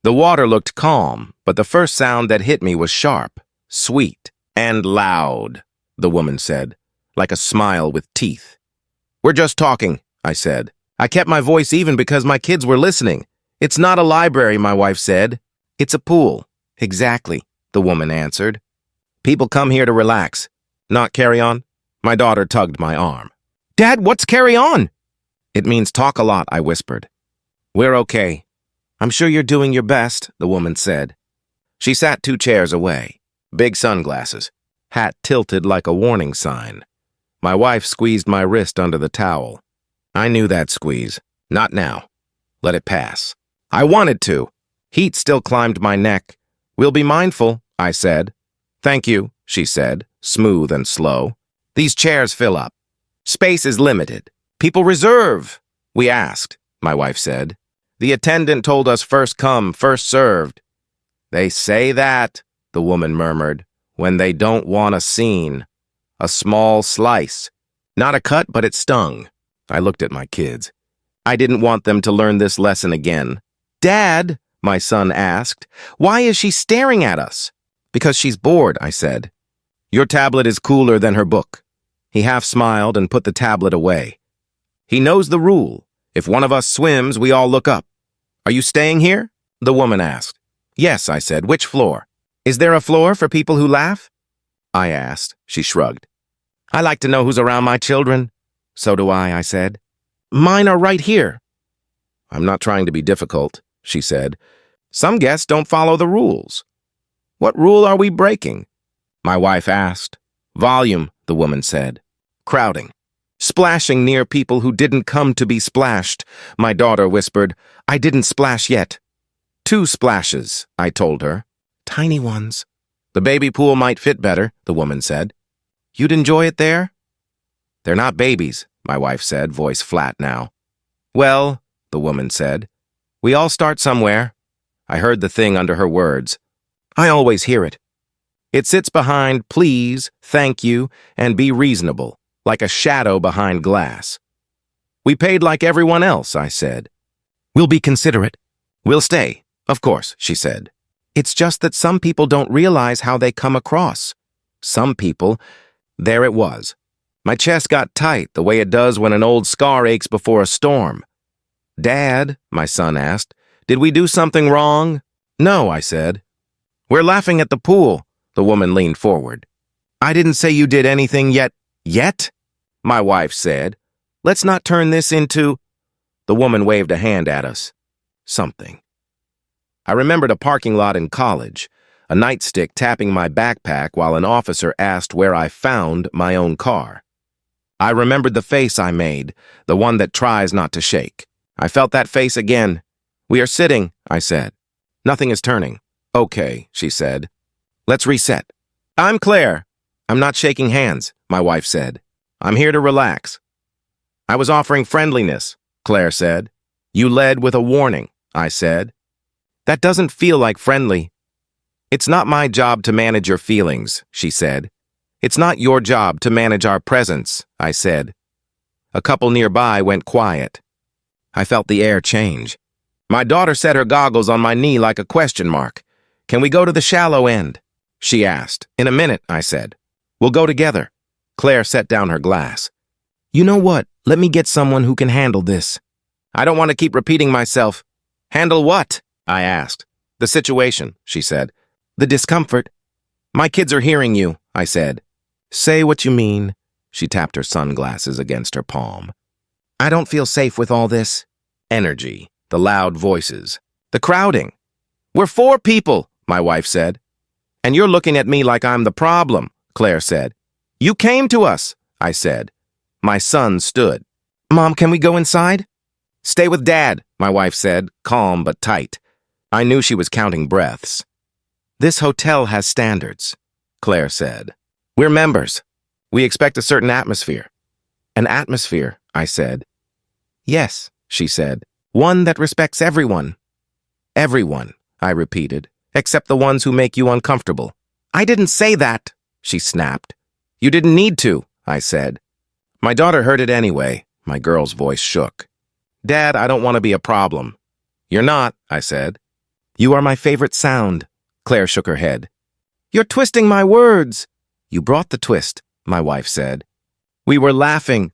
The water looked calm, but the first sound that hit me was sharp, sweet, and loud, the woman said, like a smile with teeth. "We're just talking," I said. I kept my voice even because my kids were listening. "It's not a library," my wife said. "It's a pool." "Exactly," the woman answered. "People come here to relax, not carry on." My daughter tugged my arm. "Dad, what's carry on?" "It means talk a lot," I whispered. "We're okay." "I'm sure you're doing your best," the woman said. She sat 2 chairs away, big sunglasses, hat tilted like a warning sign. My wife squeezed my wrist under the towel. I knew that squeeze. Not now. Let it pass. I wanted to. Heat still climbed my neck. "We'll be mindful," I said. "Thank you," she said, smooth and slow. "These chairs fill up. Space is limited. People reserve." "We asked," my wife said. "The attendant told us first come, first served." "They say that," the woman murmured, "when they don't want a scene. A small slice. Not a cut, but it stung." I looked at my kids. I didn't want them to learn this lesson again. "Dad," my son asked, "why is she staring at us?" "Because she's bored," I said. "Your tablet is cooler than her book." He half smiled and put the tablet away. "He knows the rule. If one of us swims, we all look up." "Are you staying here?" the woman asked. "Yes," I said. "Which floor?" "Is there a floor for people who laugh?" I asked. She shrugged. "I like to know who's around my children." "So do I said. "Mine are right here." "I'm not trying to be difficult," she said. "Some guests don't follow the rules." "What rule are we breaking?" my wife asked. "Volume," the woman said. "Crowding. Splashing near people who didn't come to be splashed," my daughter whispered. "I didn't splash yet." "2 splashes," I told her. "Tiny ones." "The baby pool might fit better," the woman said. "You'd enjoy it there?" "They're not babies," my wife said, voice flat now. "Well," the woman said, "we all start somewhere." I heard the thing under her words. I always hear it. It sits behind please, thank you, and be reasonable, like a shadow behind glass. "We paid like everyone else," I said. "We'll be considerate. We'll stay, of course," she said. "It's just that some people don't realize how they come across. Some people..." There it was. My chest got tight, the way it does when an old scar aches before a storm. "Dad," my son asked, "did we do something wrong?" "No," I said. "We're laughing at the pool," the woman leaned forward. "I didn't say you did anything yet." "Yet?" my wife said. "Let's not turn this into..." The woman waved a hand at us. Something. I remembered a parking lot in college, a nightstick tapping my backpack while an officer asked where I found my own car. I remembered the face I made, the one that tries not to shake. I felt that face again. "We are sitting," I said. "Nothing is turning." "Okay," she said. "Let's reset." "I'm Claire." "I'm not shaking hands," my wife said. "I'm here to relax." "I was offering friendliness," Claire said. "You led with a warning," I said. "That doesn't feel like friendly." "It's not my job to manage your feelings," she said. "It's not your job to manage our presence," I said. A couple nearby went quiet. I felt the air change. My daughter set her goggles on my knee like a question mark. "Can we go to the shallow end?" she asked. "In a minute," I said. "We'll go together." Claire set down her glass. "You know what? Let me get someone who can handle this." "I don't want to keep repeating myself." "Handle what?" I asked. "The situation," she said. "The discomfort." "My kids are hearing you," I said. "Say what you mean." She tapped her sunglasses against her palm. "I don't feel safe with all this." Energy, the loud voices, the crowding. "We're 4 people," my wife said. "And you're looking at me like I'm the problem," Claire said. "You came to us," I said. My son stood. "Mom, can we go inside?" "Stay with Dad," my wife said, calm but tight. I knew she was counting breaths. "This hotel has standards," Claire said. "We're members. We expect a certain atmosphere." "An atmosphere," I said. "Yes," she said. "One that respects everyone." "Everyone," I repeated, "except the ones who make you uncomfortable." "I didn't say that," she snapped. "You didn't need to," I said. My daughter heard it anyway. My girl's voice shook. "Dad, I don't want to be a problem." "You're not," I said. You are my favorite sound. Claire shook her head. You're twisting my words. You brought the twist, my wife said. We were laughing.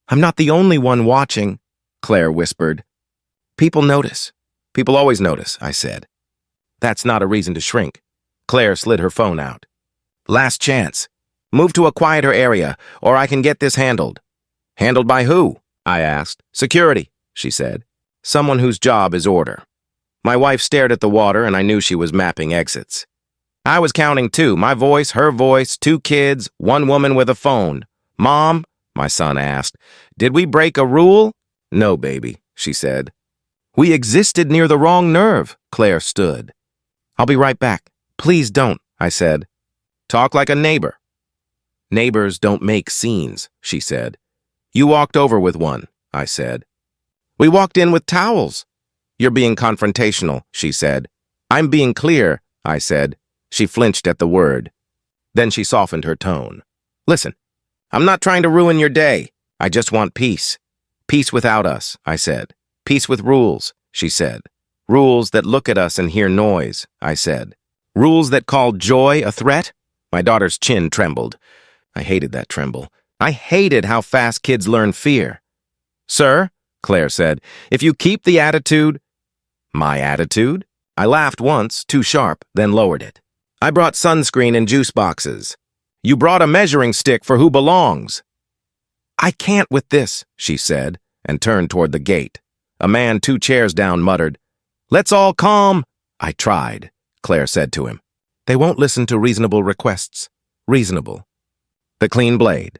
I'm not the only one watching, Claire whispered. People notice. People always notice, I said. That's not a reason to shrink. Claire slid her phone out. Last chance. Move to a quieter area, or I can get this handled. Handled by who? I asked. Security, she said. Someone whose job is order. My wife stared at the water, and I knew she was mapping exits. I was counting too. My voice, her voice, 2 kids, 1 woman with a phone. Mom, my son asked, did we break a rule? No, baby, she said. We existed near the wrong nerve, Claire stood. I'll be right back. Please don't, I said. Talk like a neighbor. Neighbors don't make scenes, she said. You walked over with one, I said. We walked in with towels. You're being confrontational, she said. I'm being clear, I said. She flinched at the word. Then she softened her tone. Listen, I'm not trying to ruin your day. I just want peace. Peace without us, I said. Peace with rules, she said. Rules that look at us and hear noise, I said. Rules that call joy a threat? My daughter's chin trembled. I hated that tremble. I hated how fast kids learn fear. Sir, Claire said, if you keep the attitude... My attitude? I laughed once, too sharp, then lowered it. I brought sunscreen and juice boxes. You brought a measuring stick for who belongs. I can't with this, she said, and turned toward the gate. A man 2 chairs down muttered, Let's all calm. I tried, Claire said to him. They won't listen to reasonable requests. Reasonable. The clean blade.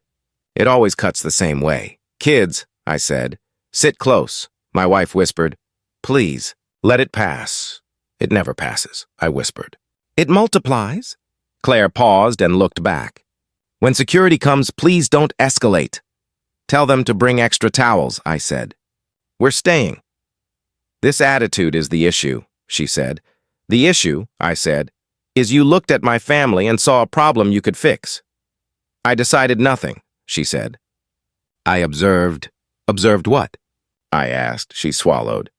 It always cuts the same way. Kids, I said, sit close. My wife whispered, Please, let it pass. It never passes, I whispered. It multiplies. Claire paused and looked back. When security comes, please don't escalate. Tell them to bring extra towels, I said. We're staying. This attitude is the issue, she said. The issue, I said, is you looked at my family and saw a problem you could fix. I decided nothing, she said. I observed. Observed what? I asked. She swallowed.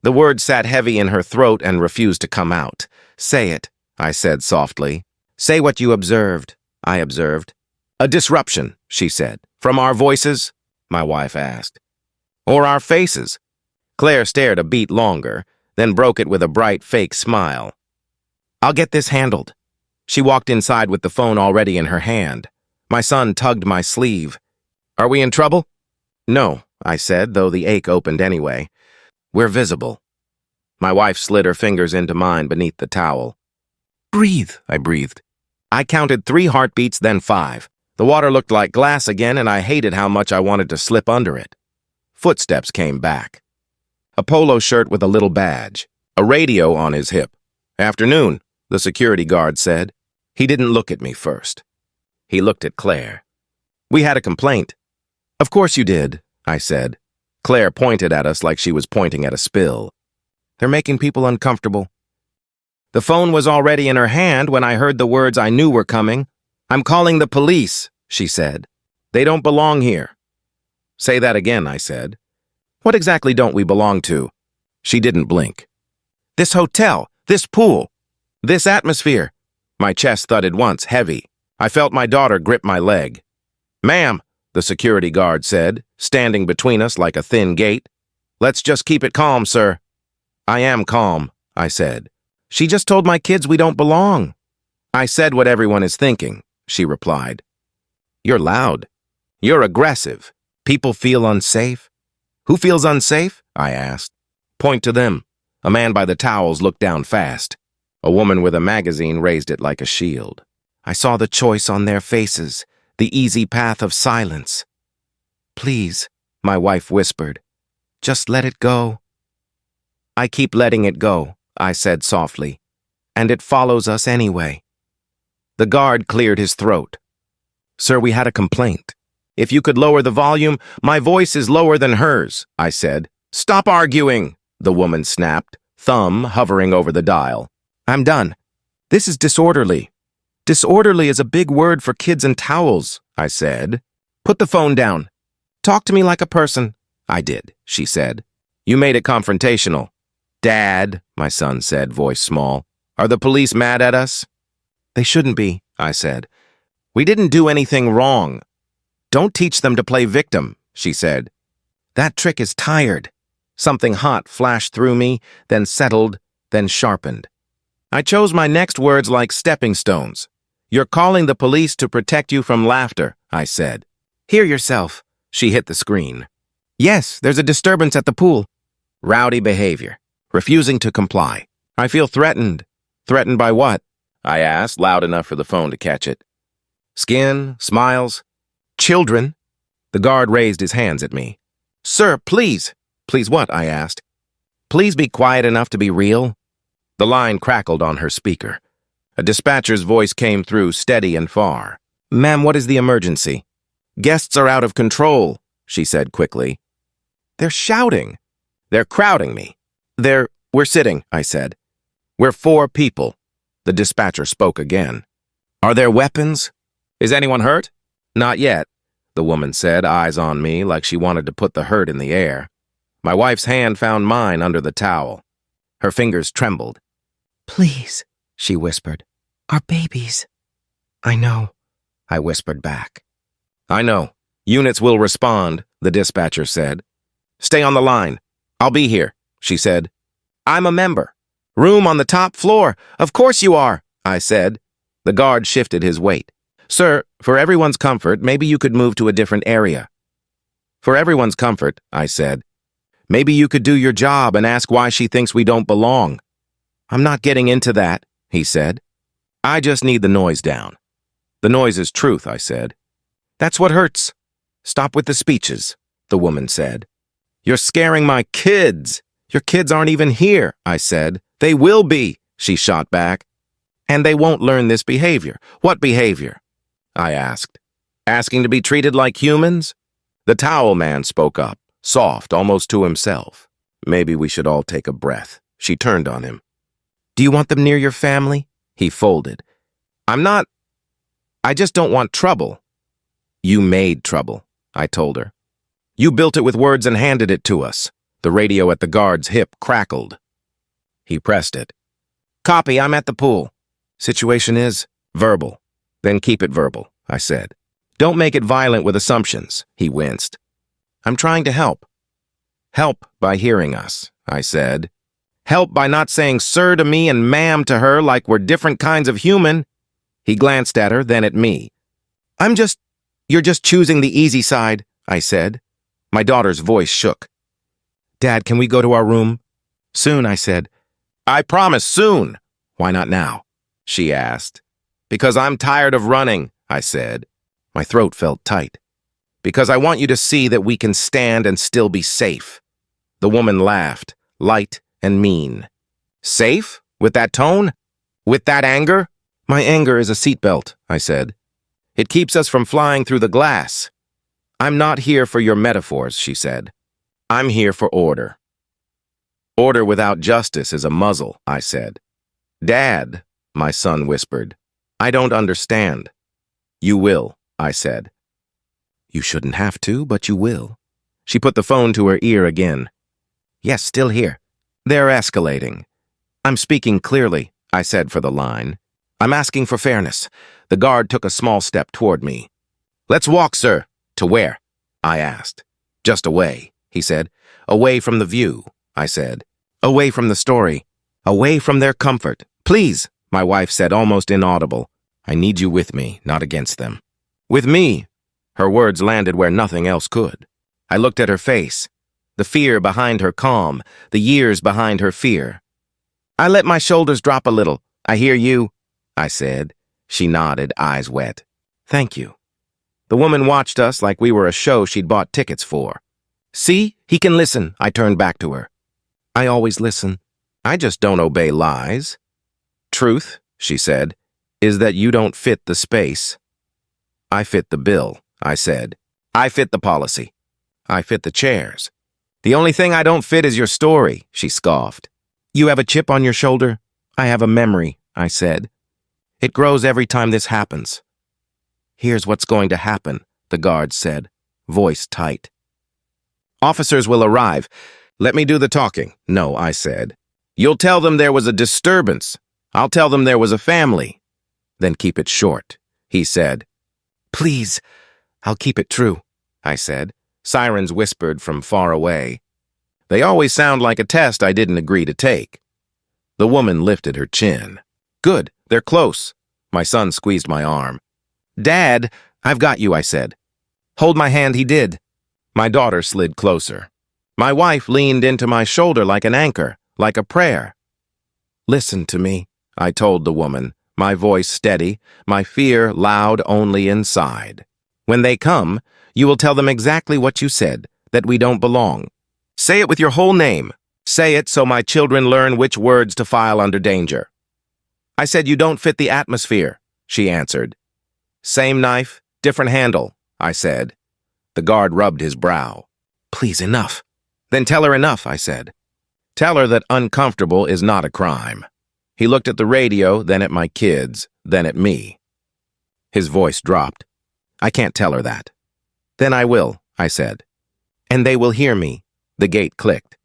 The word sat heavy in her throat and refused to come out. Say it, I said softly. Say what you observed, I observed. A disruption, she said. From our voices? My wife asked. Or our faces? Claire stared a beat longer, then broke it with a bright, fake smile. I'll get this handled. She walked inside with the phone already in her hand. My son tugged my sleeve. Are we in trouble? No, I said, though the ache opened anyway. We're visible. My wife slid her fingers into mine beneath the towel. Breathe, I breathed. I counted 3 heartbeats, then 5. The water looked like glass again, and I hated how much I wanted to slip under it. Footsteps came back. A polo shirt with a little badge. A radio on his hip. Afternoon, the security guard said. He didn't look at me first. He looked at Claire. We had a complaint. Of course you did, I said. Claire pointed at us like she was pointing at a spill. They're making people uncomfortable. The phone was already in her hand when I heard the words I knew were coming. I'm calling the police, she said. They don't belong here. Say that again, I said. What exactly don't we belong to? She didn't blink. This hotel, this pool, this atmosphere. My chest thudded once, heavy. I felt my daughter grip my leg. Ma'am, the security guard said, standing between us like a thin gate. Let's just keep it calm, sir. I am calm, I said. She just told my kids we don't belong. I said what everyone is thinking, she replied. You're loud. You're aggressive. People feel unsafe. Who feels unsafe? I asked. Point to them. A man by the towels looked down fast. A woman with a magazine raised it like a shield. I saw the choice on their faces, the easy path of silence. Please, my wife whispered. Just let it go. I keep letting it go, I said softly, and it follows us anyway. The guard cleared his throat. Sir, we had a complaint. If you could lower the volume, my voice is lower than hers, I said. Stop arguing, the woman snapped, thumb hovering over the dial. I'm done. This is disorderly. Disorderly is a big word for kids and towels, I said. Put the phone down. Talk to me like a person. I did, she said. You made it confrontational. Dad, my son said, voice small, are the police mad at us? They shouldn't be, I said. We didn't do anything wrong. Don't teach them to play victim, she said. That trick is tired. Something hot flashed through me, then settled, then sharpened. I chose my next words like stepping stones. You're calling the police to protect you from laughter, I said. Hear yourself. She hit the screen. Yes, there's a disturbance at the pool. Rowdy behavior. Refusing to comply. I feel threatened. Threatened by what? I asked, loud enough for the phone to catch it. Skin, smiles. Children. The guard raised his hands at me. Sir, please. Please what? I asked. Please be quiet enough to be real. The line crackled on her speaker. A dispatcher's voice came through, steady and far. Ma'am, what is the emergency? Guests are out of control, she said quickly. They're shouting. They're crowding me. We're sitting, I said. We're 4 people. The dispatcher spoke again. Are there weapons? Is anyone hurt? Not yet, the woman said, eyes on me like she wanted to put the hurt in the air. My wife's hand found mine under the towel. Her fingers trembled. Please, she whispered. Our babies. I know, I whispered back. I know. Units will respond, the dispatcher said. Stay on the line. I'll be here, she said. I'm a member. Room on the top floor. Of course you are, I said. The guard shifted his weight. Sir, for everyone's comfort, maybe you could move to a different area. For everyone's comfort, I said. Maybe you could do your job and ask why she thinks we don't belong. I'm not getting into that, he said. I just need the noise down. The noise is truth, I said. That's what hurts. Stop with the speeches, the woman said. You're scaring my kids. Your kids aren't even here, I said. They will be, she shot back. And they won't learn this behavior. What behavior? I asked. Asking to be treated like humans? The towel man spoke up, soft, almost to himself. Maybe we should all take a breath. She turned on him. Do you want them near your family? He folded. I just don't want trouble. You made trouble, I told her. You built it with words and handed it to us. The radio at the guard's hip crackled. He pressed it. Copy, I'm at the pool. Situation is verbal. Then keep it verbal, I said. Don't make it violent with assumptions, he winced. I'm trying to help. Help by hearing us, I said. Help by not saying sir to me and ma'am to her like we're different kinds of human. He glanced at her, then at me. You're just choosing the easy side, I said. My daughter's voice shook. Dad, can we go to our room? Soon, I said. I promise, soon. Why not now? She asked. Because I'm tired of running, I said. My throat felt tight. Because I want you to see that we can stand and still be safe. The woman laughed, light and mean. Safe? With that tone? With that anger? My anger is a seatbelt, I said. It keeps us from flying through the glass. I'm not here for your metaphors, she said. I'm here for order. Order without justice is a muzzle, I said. Dad, my son whispered. I don't understand. You will, I said. You shouldn't have to, but you will. She put the phone to her ear again. Yes, still here. They're escalating. I'm speaking clearly, I said for the line. I'm asking for fairness. The guard took a small step toward me. Let's walk, sir. To where? I asked. Just away, he said. Away from the view, I said. Away from the story. Away from their comfort. Please, my wife said, almost inaudible. I need you with me, not against them. With me. Her words landed where nothing else could. I looked at her face. The fear behind her calm, the years behind her fear. I let my shoulders drop a little. I hear you, I said. She nodded, eyes wet. Thank you. The woman watched us like we were a show she'd bought tickets for. See, he can listen, I turned back to her. I always listen. I just don't obey lies. Truth, she said, is that you don't fit the space. I fit the bill, I said. I fit the policy. I fit the chairs. The only thing I don't fit is your story, she scoffed. You have a chip on your shoulder? I have a memory, I said. It grows every time this happens. Here's what's going to happen, the guard said, voice tight. Officers will arrive. Let me do the talking. No, I said. You'll tell them there was a disturbance. I'll tell them there was a family. Then keep it short, he said. Please, I'll keep it true, I said. Sirens whispered from far away. They always sound like a test I didn't agree to take. The woman lifted her chin. Good, they're close. My son squeezed my arm. Dad, I've got you, I said. Hold my hand, he did. My daughter slid closer. My wife leaned into my shoulder like an anchor, like a prayer. Listen to me, I told the woman, my voice steady, my fear loud only inside. When they come, you will tell them exactly what you said, that we don't belong. Say it with your whole name. Say it so my children learn which words to file under danger. I said you don't fit the atmosphere, she answered. Same knife, different handle, I said. The guard rubbed his brow. Please, enough. Then tell her enough, I said. Tell her that uncomfortable is not a crime. He looked at the radio, then at my kids, then at me. His voice dropped. I can't tell her that. Then I will, I said. And they will hear me. The gate clicked.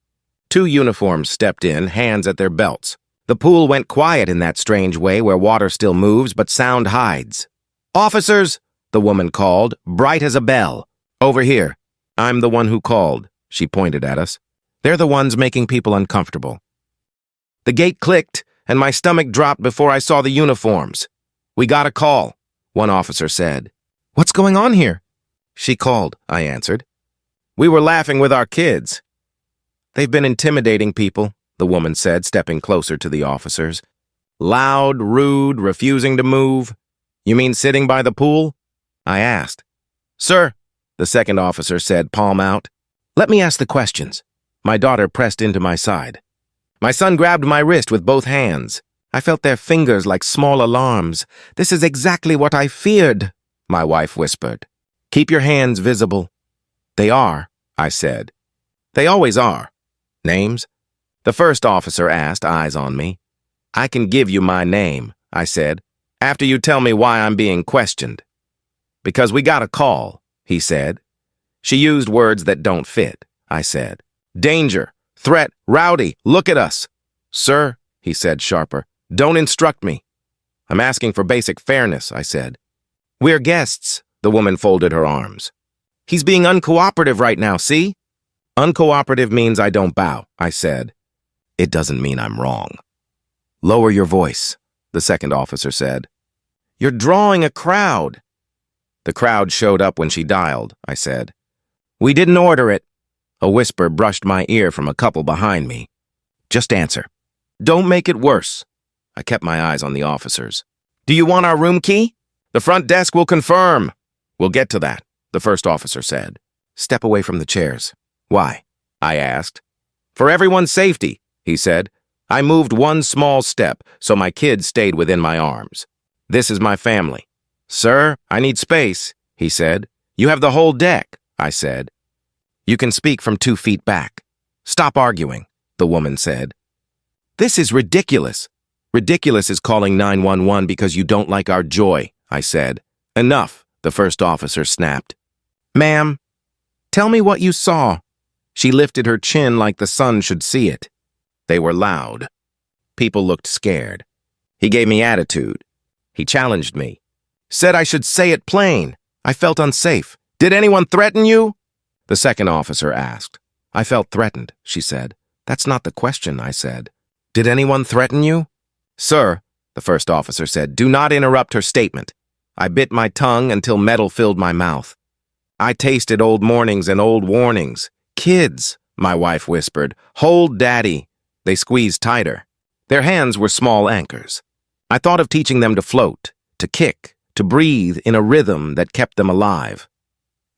2 uniforms stepped in, hands at their belts. The pool went quiet in that strange way where water still moves but sound hides. Officers, the woman called, bright as a bell. Over here. I'm the one who called, she pointed at us. They're the ones making people uncomfortable. The gate clicked, and my stomach dropped before I saw the uniforms. We got a call, one officer said. What's going on here? She called, I answered. We were laughing with our kids. They've been intimidating people, the woman said, stepping closer to the officers. Loud, rude, refusing to move. You mean sitting by the pool? I asked. Sir, the second officer said, palm out. Let me ask the questions. My daughter pressed into my side. My son grabbed my wrist with both hands. I felt their fingers like small alarms. This is exactly what I feared, my wife whispered. Keep your hands visible. They are, I said. They always are. Names? The first officer asked, eyes on me. I can give you my name, I said, after you tell me why I'm being questioned. Because we got a call, he said. She used words that don't fit, I said. Danger, threat, rowdy, look at us. Sir, he said sharper, don't instruct me. I'm asking for basic fairness, I said. We're guests, the woman folded her arms. He's being uncooperative right now, see? Uncooperative means I don't bow, I said. It doesn't mean I'm wrong. Lower your voice, the second officer said. You're drawing a crowd. The crowd showed up when she dialed, I said. We didn't order it. A whisper brushed my ear from a couple behind me. Just answer. Don't make it worse. I kept my eyes on the officers. Do you want our room key? The front desk will confirm. We'll get to that, the first officer said. Step away from the chairs. Why? I asked. For everyone's safety, he said. I moved one small step, so my kids stayed within my arms. This is my family. Sir, I need space, he said. You have the whole deck, I said. You can speak from 2 feet back. Stop arguing, the woman said. This is ridiculous. Ridiculous is calling 911 because you don't like our joy, I said. Enough, the first officer snapped. Ma'am, tell me what you saw. She lifted her chin like the sun should see it. They were loud. People looked scared. He gave me attitude. He challenged me. Said I should say it plain. I felt unsafe. Did anyone threaten you? The second officer asked. I felt threatened, she said. That's not the question, I said. Did anyone threaten you? Sir, the first officer said, do not interrupt her statement. I bit my tongue until metal filled my mouth. I tasted old mornings and old warnings. Kids, my wife whispered, hold daddy. They squeezed tighter. Their hands were small anchors. I thought of teaching them to float, to kick, to breathe in a rhythm that kept them alive.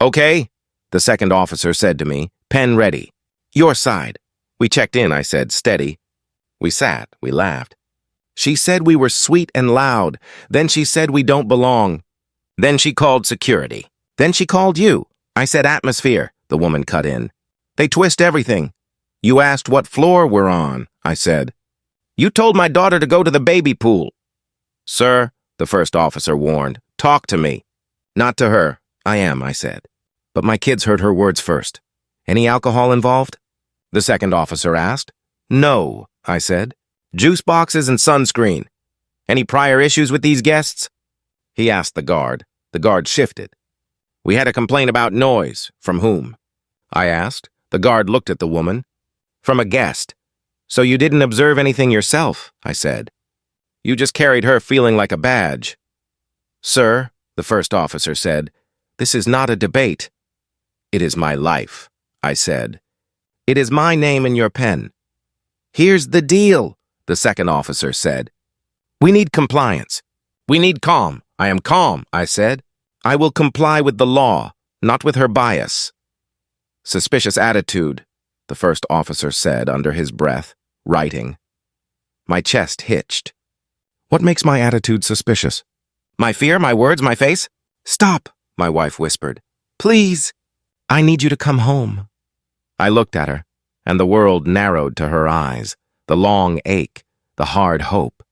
Okay, the second officer said to me, pen ready. Your side. We checked in, I said, steady. We sat, we laughed. She said we were sweet and loud. Then she said we don't belong. Then she called security. Then she called you. I said atmosphere, the woman cut in. They twist everything. You asked what floor we're on, I said. You told my daughter to go to the baby pool. Sir, the first officer warned, talk to me. Not to her. I am, I said. But my kids heard her words first. Any alcohol involved? The second officer asked. No, I said. Juice boxes and sunscreen. Any prior issues with these guests? He asked the guard. The guard shifted. We had a complaint about noise. From whom? I asked. The guard looked at the woman. From a guest. So you didn't observe anything yourself, I said. You just carried her feeling like a badge. Sir, the first officer said, this is not a debate. It is my life, I said. It is my name in your pen. Here's the deal, the second officer said. We need compliance. We need calm. I am calm, I said. I will comply with the law, not with her bias. Suspicious attitude, the first officer said under his breath, writing. My chest hitched. What makes my attitude suspicious? My fear, my words, my face? Stop, my wife whispered. Please, I need you to come home. I looked at her, and the world narrowed to her eyes, the long ache, the hard hope.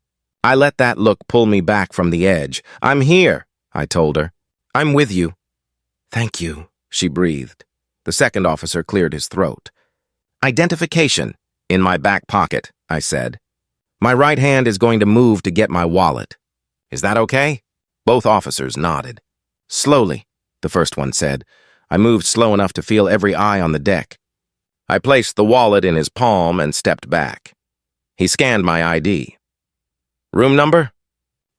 I let that look pull me back from the edge. I'm here, I told her. I'm with you. Thank you, she breathed. The second officer cleared his throat. Identification. In my back pocket, I said. My right hand is going to move to get my wallet. Is that okay? Both officers nodded. Slowly, the first one said. I moved slow enough to feel every eye on the deck. I placed the wallet in his palm and stepped back. He scanned my ID. Room number?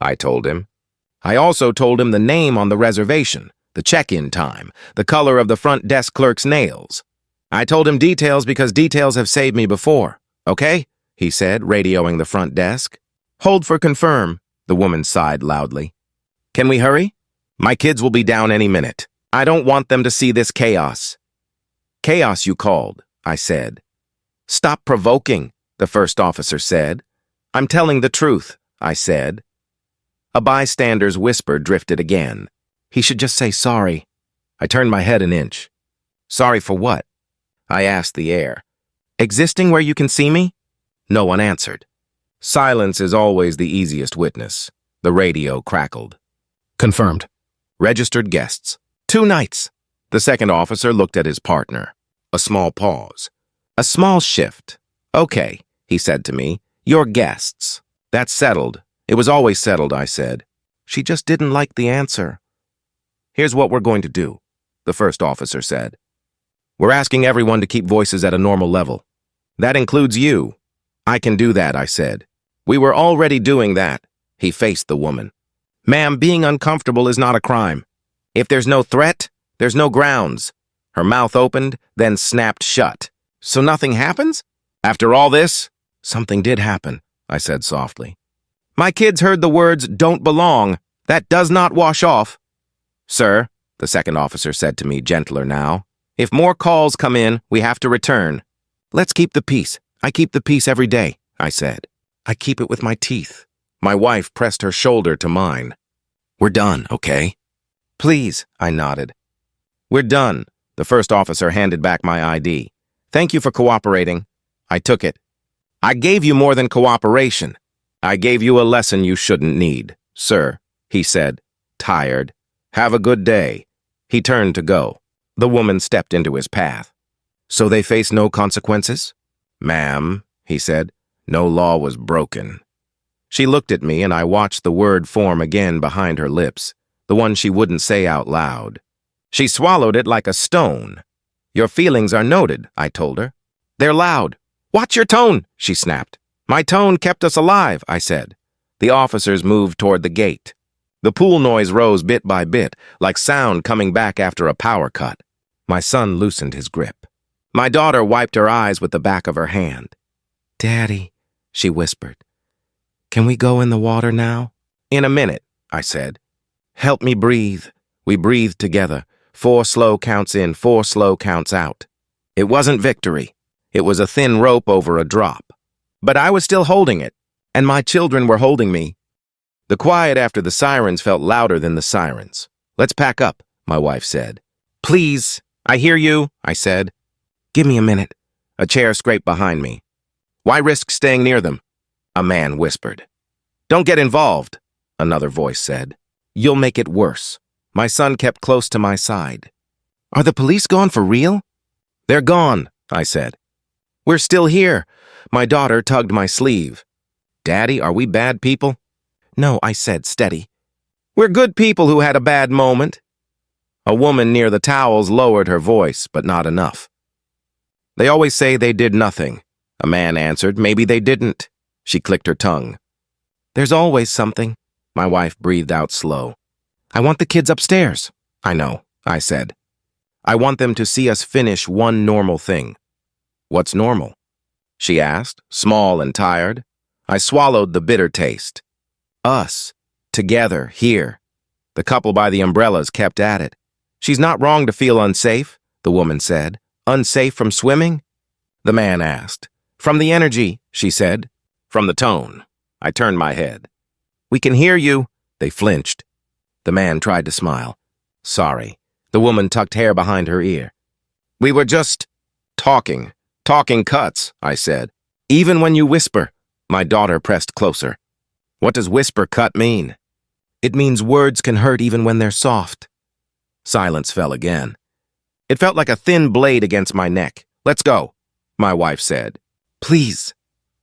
I told him. I also told him the name on the reservation, the check-in time, the color of the front desk clerk's nails. I told him details because details have saved me before. Okay? He said, radioing the front desk. Hold for confirm, the woman sighed loudly. Can we hurry? My kids will be down any minute. I don't want them to see this chaos. Chaos, you called, I said. Stop provoking, the first officer said. I'm telling the truth, I said. A bystander's whisper drifted again. He should just say sorry. I turned my head an inch. Sorry for what? I asked the air. Existing where you can see me? No one answered. Silence is always the easiest witness. The radio crackled. Confirmed. Registered guests. 2 nights. The second officer looked at his partner. A small pause. A small shift. Okay, he said to me. Your guests. That's settled. It was always settled, I said. She just didn't like the answer. Here's what we're going to do, the first officer said. We're asking everyone to keep voices at a normal level. That includes you. I can do that, I said. We were already doing that. He faced the woman. Ma'am, being uncomfortable is not a crime. If there's no threat, there's no grounds. Her mouth opened, then snapped shut. So nothing happens? After all this, something did happen, I said softly. My kids heard the words, don't belong. That does not wash off. Sir, the second officer said to me, gentler now, if more calls come in, we have to return. Let's keep the peace. I keep the peace every day, I said. I keep it with my teeth. My wife pressed her shoulder to mine. We're done, okay? Please, I nodded. We're done. The first officer handed back my ID. Thank you for cooperating. I took it. I gave you more than cooperation. I gave you a lesson you shouldn't need, sir, he said, tired. Have a good day. He turned to go. The woman stepped into his path. So they face no consequences? Ma'am, he said, no law was broken. She looked at me and I watched the word form again behind her lips, the one she wouldn't say out loud. She swallowed it like a stone. Your feelings are noted, I told her. They're loud. Watch your tone, she snapped. My tone kept us alive, I said. The officers moved toward the gate. The pool noise rose bit by bit, like sound coming back after a power cut. My son loosened his grip. My daughter wiped her eyes with the back of her hand. Daddy, she whispered. Can we go in the water now? In a minute, I said. Help me breathe. We breathed together. 4 slow counts in, 4 slow counts out. It wasn't victory. It was a thin rope over a drop. But I was still holding it, and my children were holding me. The quiet after the sirens felt louder than the sirens. Let's pack up, my wife said. Please, I hear you, I said. Give me a minute. A chair scraped behind me. Why risk staying near them? A man whispered. Don't get involved, another voice said. You'll make it worse. My son kept close to my side. Are the police gone for real? They're gone, I said. We're still here. My daughter tugged my sleeve. Daddy, are we bad people? No, I said, steady. We're good people who had a bad moment. A woman near the towels lowered her voice, but not enough. They always say they did nothing. A man answered, maybe they didn't. She clicked her tongue. There's always something. My wife breathed out slow. I want the kids upstairs. I know, I said. I want them to see us finish one normal thing. What's normal? She asked, small and tired. I swallowed the bitter taste. Us. Together, here. The couple by the umbrellas kept at it. She's not wrong to feel unsafe, the woman said. Unsafe from swimming? The man asked. From the energy, she said. From the tone. I turned my head. We can hear you. They flinched. The man tried to smile. Sorry. The woman tucked hair behind her ear. We were just talking. Talking cuts, I said. Even when you whisper. My daughter pressed closer. What does whisper cut mean? It means words can hurt even when they're soft. Silence fell again. It felt like a thin blade against my neck. Let's go, my wife said. Please.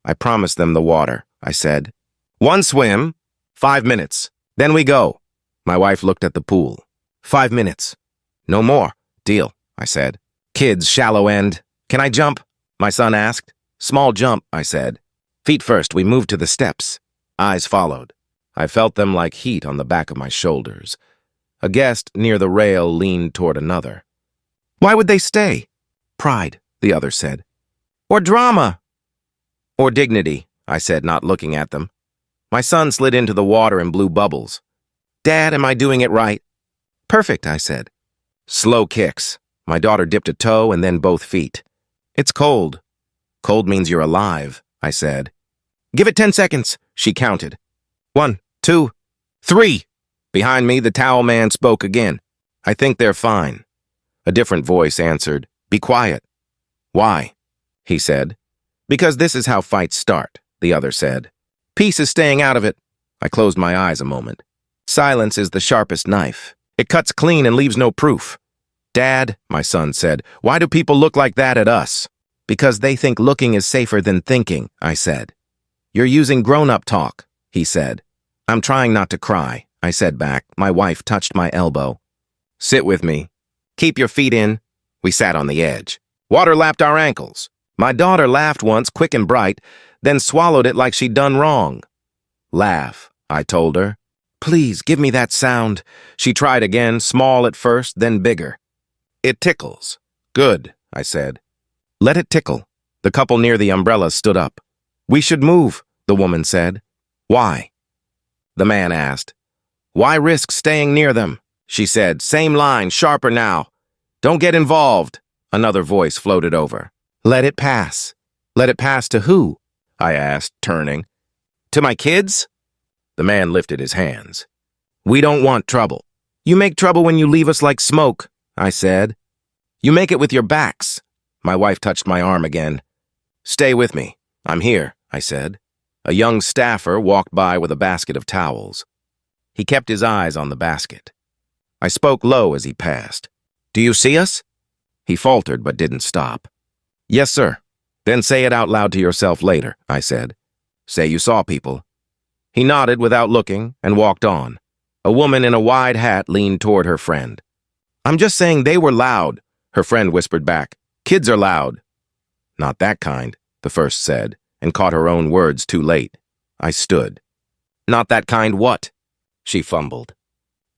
I promised them the water, I said. One swim, 5 minutes. Then we go. My wife looked at the pool. 5 minutes. No more. Deal, I said. Kids, shallow end. Can I jump? My son asked. Small jump, I said. Feet first, we moved to the steps. Eyes followed. I felt them like heat on the back of my shoulders. A guest near the rail leaned toward another. Why would they stay? Pride, the other said. Or drama. Or dignity, I said, not looking at them. My son slid into the water and blew bubbles. Dad, am I doing it right? Perfect, I said. Slow kicks. My daughter dipped a toe and then both feet. It's cold. Cold means you're alive, I said. Give it 10 seconds, she counted. 1, 2, 3. Behind me, the towel man spoke again. I think they're fine. A different voice answered, Be quiet. Why? He said. Because this is how fights start, the other said. Peace is staying out of it. I closed my eyes a moment. Silence is the sharpest knife. It cuts clean and leaves no proof. Dad, my son said, why do people look like that at us? Because they think looking is safer than thinking, I said. You're using grown-up talk, he said. I'm trying not to cry, I said back. My wife touched my elbow. Sit with me. Keep your feet in. We sat on the edge. Water lapped our ankles. My daughter laughed once, quick and bright, then swallowed it like she'd done wrong. Laugh, I told her. Please, give me that sound. She tried again, small at first, then bigger. It tickles. Good, I said. Let it tickle. The couple near the umbrella stood up. We should move, the woman said. Why? The man asked. Why risk staying near them? She said. Same line, sharper now. Don't get involved. Another voice floated over. Let it pass. Let it pass to who? I asked, turning. To my kids? The man lifted his hands. We don't want trouble. You make trouble when you leave us like smoke, I said. You make it with your backs. My wife touched my arm again. Stay with me. I'm here, I said. A young staffer walked by with a basket of towels. He kept his eyes on the basket. I spoke low as he passed. Do you see us? He faltered but didn't stop. Yes, sir. Then say it out loud to yourself later, I said. Say you saw people. He nodded without looking and walked on. A woman in a wide hat leaned toward her friend. I'm just saying they were loud, her friend whispered back. Kids are loud. Not that kind, the first said, and caught her own words too late. I stood. Not that kind what? She fumbled.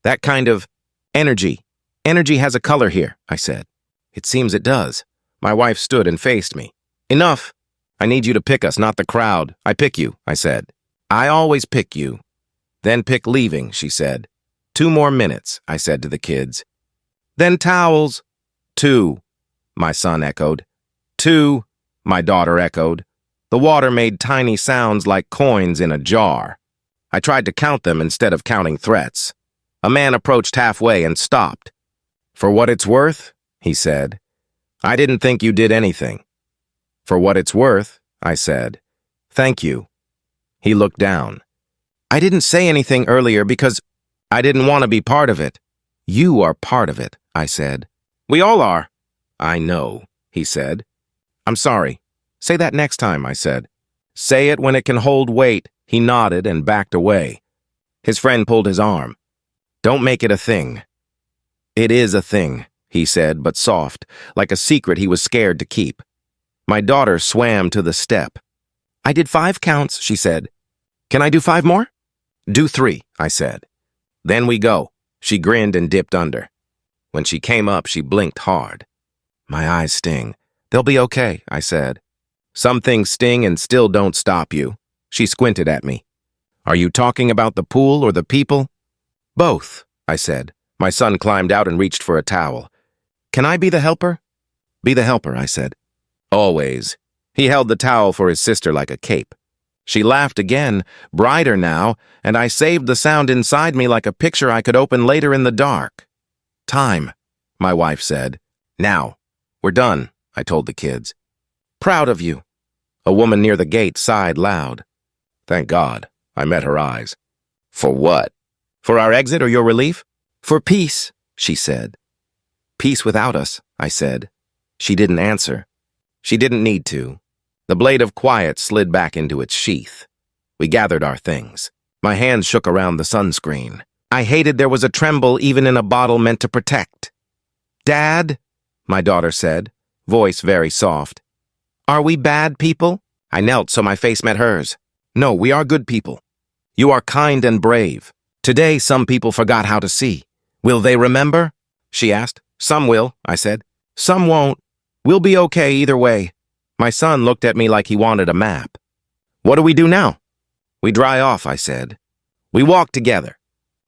That kind of energy. Energy has a color here, I said. It seems it does. My wife stood and faced me. Enough. I need you to pick us, not the crowd. I pick you, I said. I always pick you. Then pick leaving, she said. 2 more minutes, I said to the kids. Then towels. 2, my son echoed. 2, my daughter echoed. The water made tiny sounds like coins in a jar. I tried to count them instead of counting threats. A man approached halfway and stopped. For what it's worth, he said. I didn't think you did anything. For what it's worth, I said. Thank you. He looked down. I didn't say anything earlier because I didn't want to be part of it. You are part of it, I said. We all are. I know, he said. I'm sorry. Say that next time, I said. Say it when it can hold weight. He nodded and backed away. His friend pulled his arm. Don't make it a thing. It is a thing, he said, but soft, like a secret he was scared to keep. My daughter swam to the step. I did 5 counts, she said. Can I do 5 more? Do 3, I said. Then we go. She grinned and dipped under. When she came up, she blinked hard. My eyes sting. They'll be okay, I said. Some things sting and still don't stop you. She squinted at me. Are you talking about the pool or the people? Both, I said. My son climbed out and reached for a towel. Can I be the helper? Be the helper, I said. Always. He held the towel for his sister like a cape. She laughed again, brighter now, and I saved the sound inside me like a picture I could open later in the dark. Time, my wife said. Now. We're done, I told the kids. Proud of you. A woman near the gate sighed loud. Thank God, I met her eyes. For what? For our exit or your relief? For peace, she said. Peace without us, I said. She didn't answer. She didn't need to. The blade of quiet slid back into its sheath. We gathered our things. My hands shook around the sunscreen. I hated there was a tremble even in a bottle meant to protect. Dad, my daughter said, voice very soft. Are we bad people? I knelt so my face met hers. No, we are good people. You are kind and brave. Today some people forgot how to see. Will they remember? She asked. Some will, I said. Some won't. We'll be okay either way. My son looked at me like he wanted a map. What do we do now? We dry off, I said. We walk together.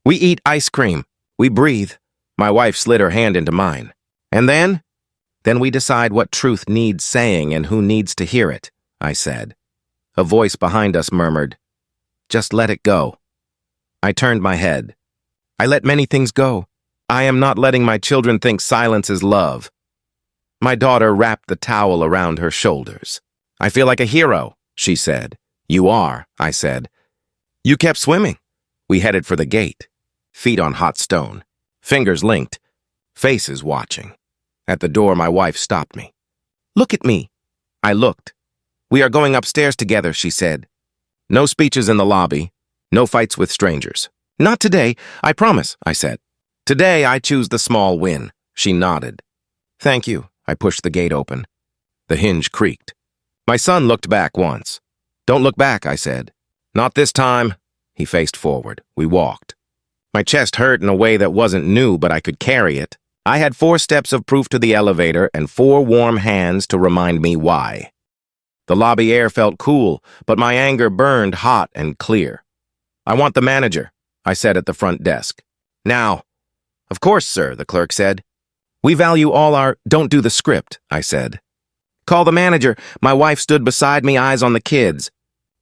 We eat ice cream. We breathe. My wife slid her hand into mine. And then? Then we decide what truth needs saying and who needs to hear it, I said. A voice behind us murmured, just let it go. I turned my head. I let many things go. I am not letting my children think silence is love. My daughter wrapped the towel around her shoulders. I feel like a hero, she said. You are, I said. You kept swimming. We headed for the gate. Feet on hot stone. Fingers linked. Faces watching. At the door, my wife stopped me. Look at me. I looked. We are going upstairs together, she said. No speeches in the lobby. No fights with strangers. Not today, I promise, I said. Today, I choose the small win. She nodded. Thank you. I pushed the gate open. The hinge creaked. My son looked back once. Don't look back, I said. Not this time. He faced forward. We walked. My chest hurt in a way that wasn't new, but I could carry it. I had 4 steps of proof to the elevator and 4 warm hands to remind me why. The lobby air felt cool, but my anger burned hot and clear. I want the manager, I said at the front desk. Now. Of course, sir, the clerk said. We value all our— Don't do the script, I said. Call the manager. My wife stood beside me, eyes on the kids.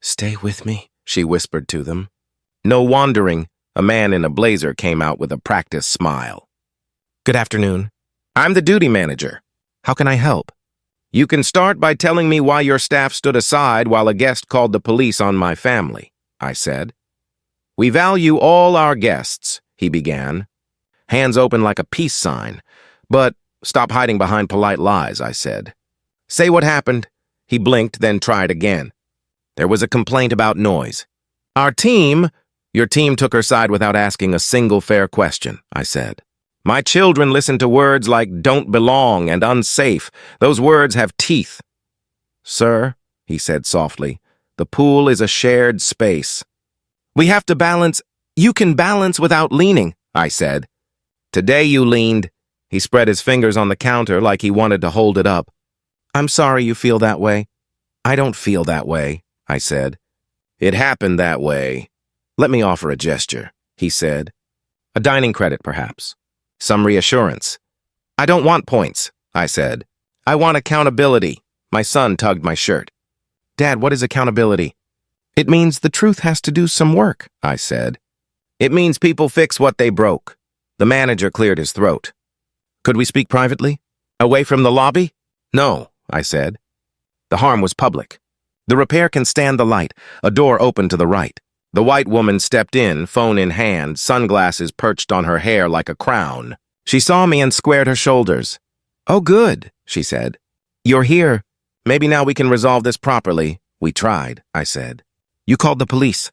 Stay with me, she whispered to them. No wandering. A man in a blazer came out with a practiced smile. Good afternoon. I'm the duty manager. How can I help? You can start by telling me why your staff stood aside while a guest called the police on my family, I said. We value all our guests, he began. Hands open like a peace sign. But stop hiding behind polite lies, I said. Say what happened. He blinked, then tried again. There was a complaint about noise. Our team— Your team took her side without asking a single fair question, I said. My children listen to words like don't belong and unsafe. Those words have teeth. Sir, he said softly, the pool is a shared space. We have to balance— You can balance without leaning, I said. Today you leaned. He spread his fingers on the counter like he wanted to hold it up. I'm sorry you feel that way. I don't feel that way, I said. It happened that way. Let me offer a gesture, he said. A dining credit, perhaps. Some reassurance. I don't want points, I said. I want accountability. My son tugged my shirt. Dad, what is accountability? It means the truth has to do some work, I said. It means people fix what they broke. The manager cleared his throat. Could we speak privately? Away from the lobby? No, I said. The harm was public. The repair can stand the light. A door opened to the right. The white woman stepped in, phone in hand, sunglasses perched on her hair like a crown. She saw me and squared her shoulders. Oh, good, she said. You're here. Maybe now we can resolve this properly. We tried, I said. You called the police.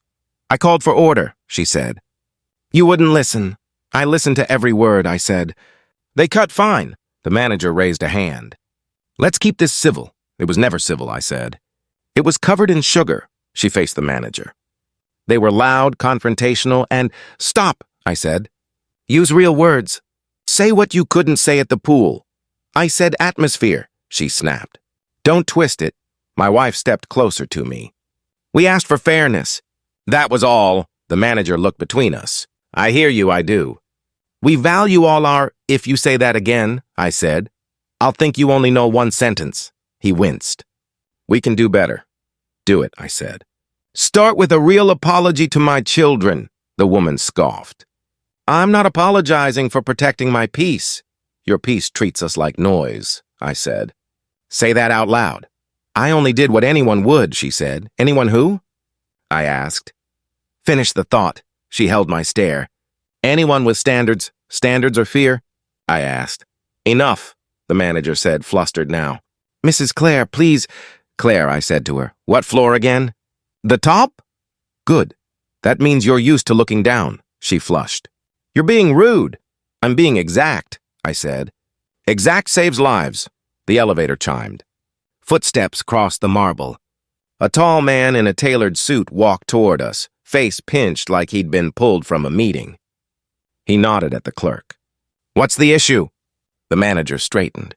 I called for order, she said. You wouldn't listen. I listened to every word, I said. They cut fine. The manager raised a hand. Let's keep this civil. It was never civil, I said. It was covered in sugar, she faced the manager. They were loud, confrontational, and stop, I said. Use real words. Say what you couldn't say at the pool. I said atmosphere, she snapped. Don't twist it. My wife stepped closer to me. We asked for fairness. That was all. The manager looked between us. I hear you, I do. We value all our, if you say that again, I said. I'll think you only know one sentence. He winced. We can do better. Do it, I said. Start with a real apology to my children, the woman scoffed. I'm not apologizing for protecting my peace. Your peace treats us like noise, I said. Say that out loud. I only did what anyone would, she said. Anyone who? I asked. Finish the thought. She held my stare. Anyone with standards or fear? I asked. Enough, the manager said, flustered now. Mrs. Claire, please. Claire, I said to her. What floor again? The top? Good. That means you're used to looking down, she flushed. You're being rude. I'm being exact, I said. Exact saves lives, the elevator chimed. Footsteps crossed the marble. A tall man in a tailored suit walked toward us, face pinched like he'd been pulled from a meeting. He nodded at the clerk. What's the issue? The manager straightened.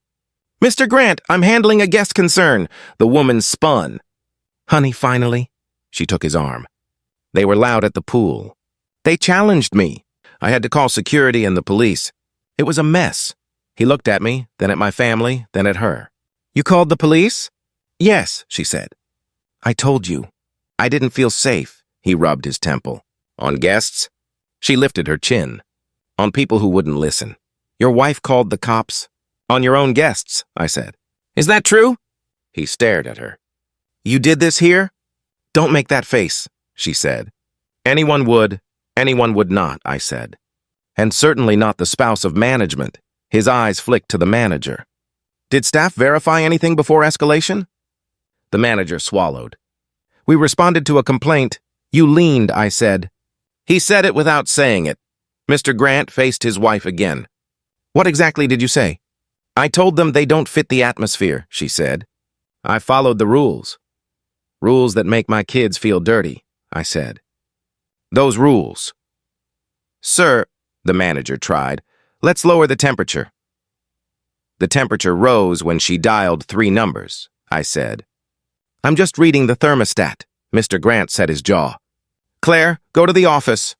Mr. Grant, I'm handling a guest concern. The woman spun. Honey, finally. She took his arm. They were loud at the pool. They challenged me. I had to call security and the police. It was a mess. He looked at me, then at my family, then at her. You called the police? Yes, she said. I told you. I didn't feel safe. He rubbed his temple. On guests? She lifted her chin. On people who wouldn't listen. Your wife called the cops. On your own guests, I said. Is that true? He stared at her. You did this here? Don't make that face, she said. Anyone would not, I said. And certainly not the spouse of management. His eyes flicked to the manager. Did staff verify anything before escalation? The manager swallowed. We responded to a complaint. You leaned, I said. He said it without saying it. Mr. Grant faced his wife again. What exactly did you say? I told them they don't fit the atmosphere, she said. I followed the rules. Rules that make my kids feel dirty, I said. Those rules. Sir, the manager tried, let's lower the temperature. The temperature rose when she dialed 3 numbers, I said. I'm just reading the thermostat. Mr. Grant set his jaw. Claire, go to the office.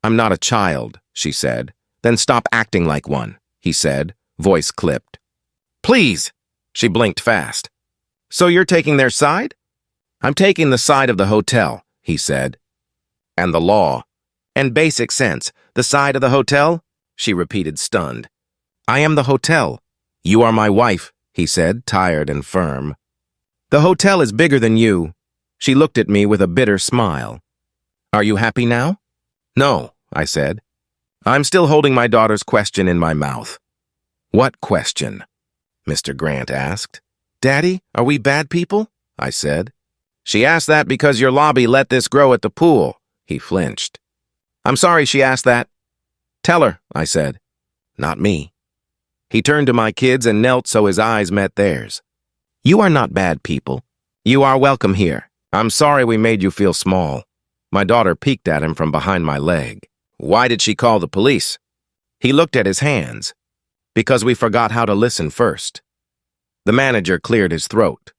I'm not a child, she said. Then stop acting like one, he said, voice clipped. Please, she blinked fast. So you're taking their side? I'm taking the side of the hotel, he said. And the law. And basic sense, the side of the hotel? She repeated, stunned. I am the hotel. You are my wife, he said, tired and firm. The hotel is bigger than you. She looked at me with a bitter smile. Are you happy now? No, I said. I'm still holding my daughter's question in my mouth. What question? Mr. Grant asked. Daddy, are we bad people? I said. She asked that because your lobby let this grow at the pool. He flinched. I'm sorry she asked that. Tell her, I said. Not me. He turned to my kids and knelt so his eyes met theirs. You are not bad people. You are welcome here. I'm sorry we made you feel small. My daughter peeked at him from behind my leg. Why did she call the police? He looked at his hands. Because we forgot how to listen first. The manager cleared his throat.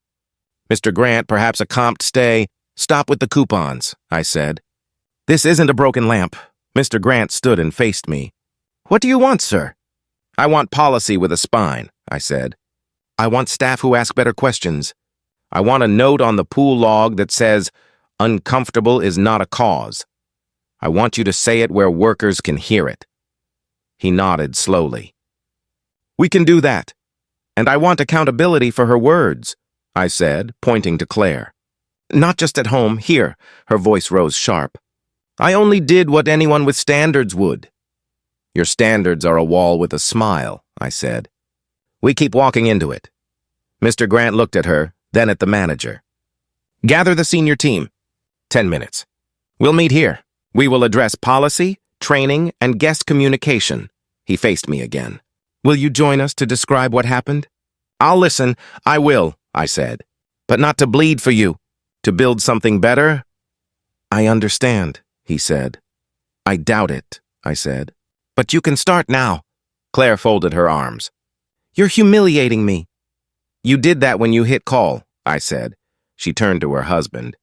Mr. Grant, perhaps a comped stay. Stop with the coupons, I said. This isn't a broken lamp. Mr. Grant stood and faced me. What do you want, sir? I want policy with a spine, I said. I want staff who ask better questions. I want a note on the pool log that says, uncomfortable is not a cause. I want you to say it where workers can hear it. He nodded slowly. We can do that. And I want accountability for her words, I said, pointing to Claire. Not just at home, here, her voice rose sharp. I only did what anyone with standards would. Your standards are a wall with a smile, I said. We keep walking into it. Mr. Grant looked at her, then at the manager. Gather the senior team. 10 minutes. We'll meet here. We will address policy, training, and guest communication. He faced me again. Will you join us to describe what happened? I'll listen. I will, I said. But not to bleed for you. To build something better? I understand, he said. I doubt it, I said. But you can start now. Claire folded her arms. You're humiliating me. You did that when you hit call, I said. She turned to her husband.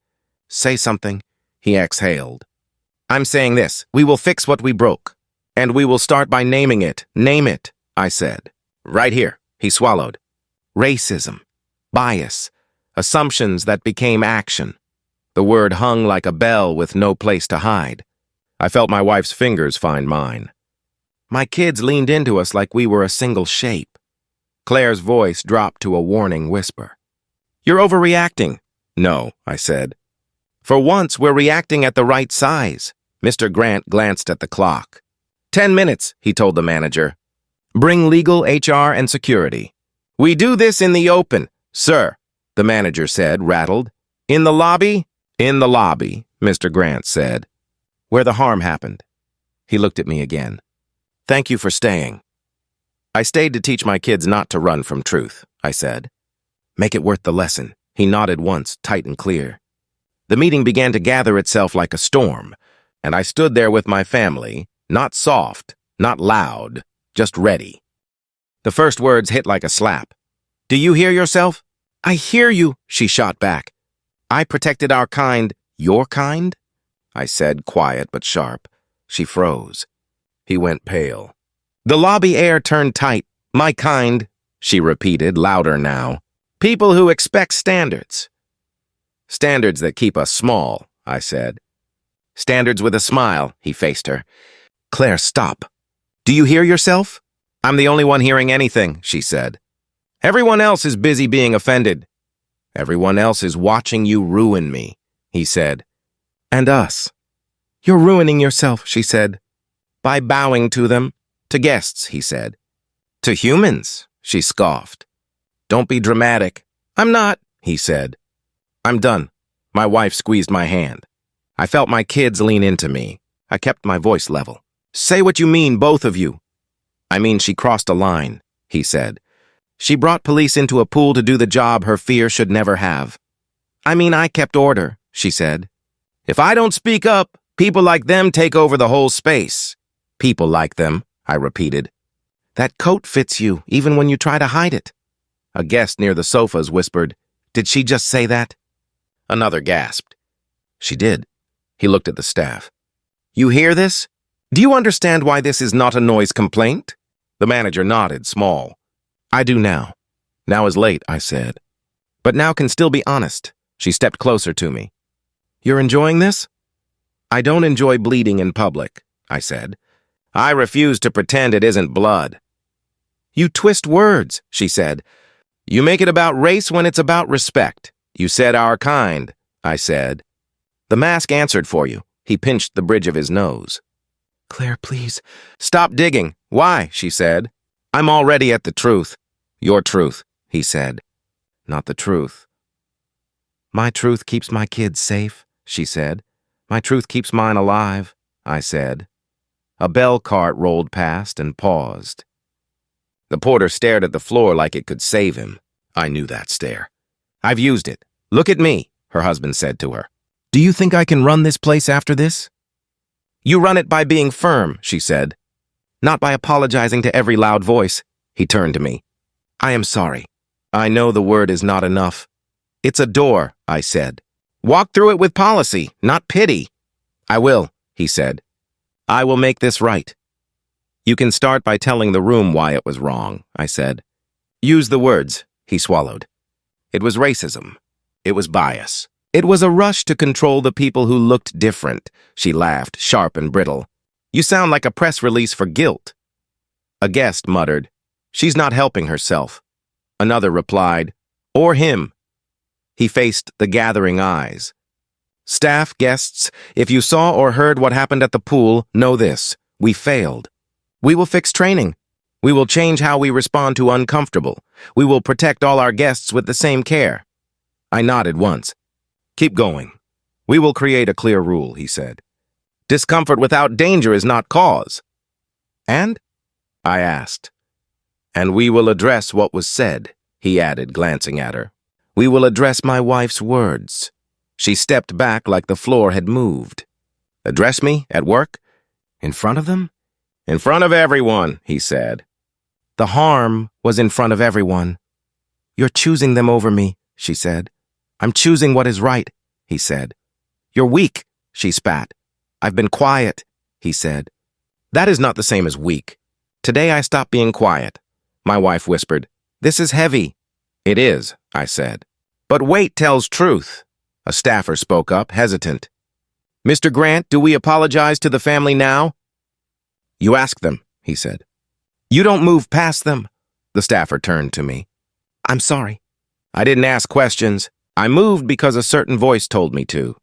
Say something. He exhaled. I'm saying this. We will fix what we broke. And we will start by naming it. Name it, I said. Right here, he swallowed. Racism. Bias. Assumptions that became action. The word hung like a bell with no place to hide. I felt my wife's fingers find mine. My kids leaned into us like we were a single shape. Claire's voice dropped to a warning whisper. You're overreacting. No, I said. For once, we're reacting at the right size. Mr. Grant glanced at the clock. 10 minutes, he told the manager. Bring legal, HR, and security. We do this in the open, sir, the manager said, rattled. In the lobby? In the lobby, Mr. Grant said. Where the harm happened. He looked at me again. Thank you for staying. I stayed to teach my kids not to run from truth, I said. Make it worth the lesson. He nodded once, tight and clear. The meeting began to gather itself like a storm, and I stood there with my family, not soft, not loud, just ready. The first words hit like a slap. Do you hear yourself? I hear you, she shot back. I protected our kind. Your kind? I said, quiet but sharp. She froze. He went pale. The lobby air turned tight. My kind, she repeated, louder now. People who expect standards. Standards that keep us small, I said. Standards with a smile, he faced her. Claire, stop. Do you hear yourself? I'm the only one hearing anything, she said. Everyone else is busy being offended. Everyone else is watching you ruin me, he said. And us. You're ruining yourself, she said. By bowing to them. To guests, he said. To humans, she scoffed. Don't be dramatic. I'm not, he said. I'm done. My wife squeezed my hand. I felt my kids lean into me. I kept my voice level. Say what you mean, both of you. I mean, she crossed a line, he said. She brought police into a pool to do the job her fear should never have. I mean, I kept order, she said. If I don't speak up, people like them take over the whole space. People like them, I repeated. That coat fits you, even when you try to hide it. A guest near the sofas whispered, Did she just say that? Another gasped. She did. He looked at the staff. You hear this? Do you understand why this is not a noise complaint? The manager nodded, small. I do now. Now is late, I said. But now can still be honest. She stepped closer to me. You're enjoying this? I don't enjoy bleeding in public, I said. I refuse to pretend it isn't blood. You twist words, she said. You make it about race when it's about respect. You said our kind, I said. The mask answered for you. He pinched the bridge of his nose. Claire, please. Stop digging. Why? She said. I'm already at the truth. Your truth, he said. Not the truth. My truth keeps my kids safe, she said. My truth keeps mine alive, I said. A bell cart rolled past and paused. The porter stared at the floor like it could save him. I knew that stare. I've used it. Look at me, her husband said to her. Do you think I can run this place after this? You run it by being firm, she said. Not by apologizing to every loud voice. He turned to me. I am sorry. I know the word is not enough. It's a door, I said. Walk through it with policy, not pity. I will, he said. I will make this right. You can start by telling the room why it was wrong, I said. Use the words, he swallowed. It was racism. It was bias. It was a rush to control the people who looked different. She laughed, sharp and brittle. You sound like a press release for guilt. A guest muttered, She's not helping herself. Another replied, Or him. He faced the gathering eyes. Staff, guests, if you saw or heard what happened at the pool, know this. We failed. We will fix training. We will change how we respond to uncomfortable. We will protect all our guests with the same care. I nodded once. Keep going. We will create a clear rule, he said. Discomfort without danger is not cause. And? I asked. And we will address what was said, he added, glancing at her. We will address my wife's words. She stepped back like the floor had moved. Address me? At work? In front of them? In front of everyone, he said. The harm was in front of everyone. You're choosing them over me, she said. I'm choosing what is right, he said. You're weak, she spat. I've been quiet, he said. That is not the same as weak. Today I stopped being quiet. My wife whispered. This is heavy. It is, I said. But weight tells truth. A staffer spoke up, hesitant. Mr. Grant, do we apologize to the family now? You ask them, he said. You don't move past them. The staffer turned to me. I'm sorry. I didn't ask questions. I moved because a certain voice told me to.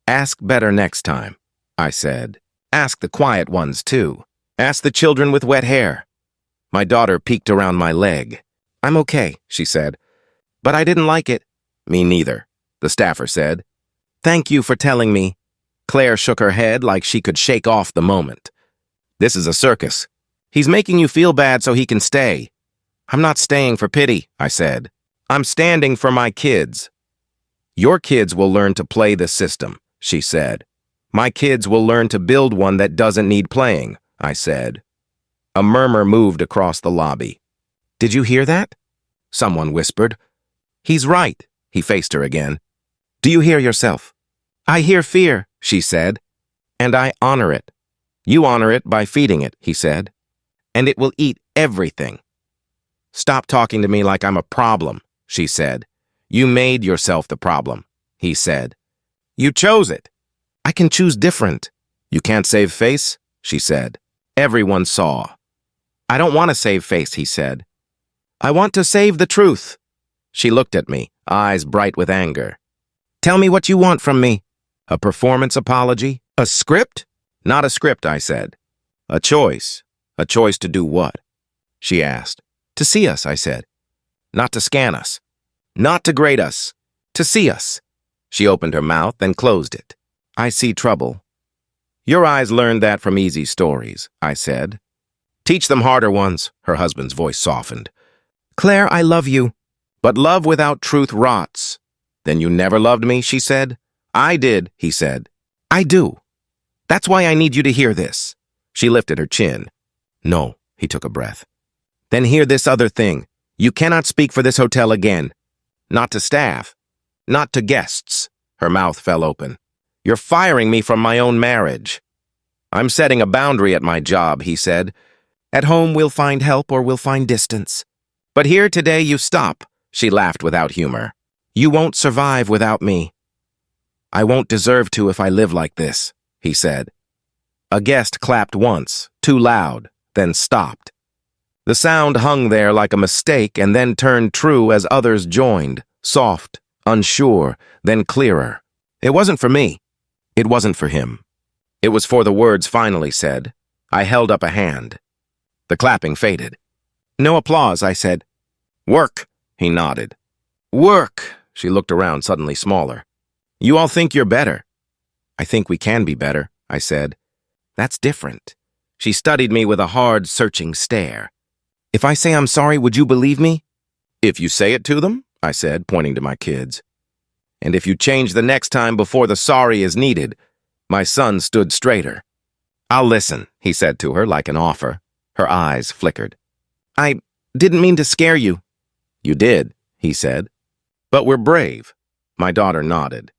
Ask better next time, I said. Ask the quiet ones, too. Ask the children with wet hair. My daughter peeked around my leg. I'm okay, she said. But I didn't like it. Me neither, the staffer said. Thank you for telling me. Claire shook her head like she could shake off the moment. This is a circus. He's making you feel bad so he can stay. I'm not staying for pity, I said. I'm standing for my kids. Your kids will learn to play the system, she said. My kids will learn to build one that doesn't need playing, I said. A murmur moved across the lobby. Did you hear that? Someone whispered. He's right, he faced her again. Do you hear yourself? I hear fear, she said. And I honor it. You honor it by feeding it, he said. And it will eat everything. Stop talking to me like I'm a problem, she said. You made yourself the problem, he said. You chose it. I can choose different. You can't save face, she said. Everyone saw. I don't want to save face, he said. I want to save the truth. She looked at me, eyes bright with anger. Tell me what you want from me. A performance apology? A script? Not a script, I said. A choice. A choice to do what? She asked. To see us, I said. Not to scan us. Not to grade us. To see us. She opened her mouth, then closed it. I see trouble. Your eyes learned that from easy stories, I said. Teach them harder ones, her husband's voice softened. Claire, I love you. But love without truth rots. Then you never loved me, she said. I did, he said. I do. That's why I need you to hear this. She lifted her chin. No, he took a breath. Then hear this other thing. You cannot speak for this hotel again. Not to staff. Not to guests. Her mouth fell open. You're firing me from my own marriage. I'm setting a boundary at my job, he said. At home we'll find help or we'll find distance. But here today you stop, she laughed without humor. You won't survive without me. I won't deserve to if I live like this, he said. A guest clapped once, too loud, then stopped. The sound hung there like a mistake and then turned true as others joined, soft, unsure, then clearer. It wasn't for me. It wasn't for him. It was for the words finally said. I held up a hand. The clapping faded. No applause, I said. Work, he nodded. Work, she looked around, suddenly smaller. You all think you're better. I think we can be better, I said. That's different. She studied me with a hard, searching stare. If I say I'm sorry, would you believe me? If you say it to them, I said, pointing to my kids. And if you change the next time before the sorry is needed, my son stood straighter. I'll listen, he said to her like an offer. Her eyes flickered. I didn't mean to scare you. You did, he said. But we're brave. My daughter nodded.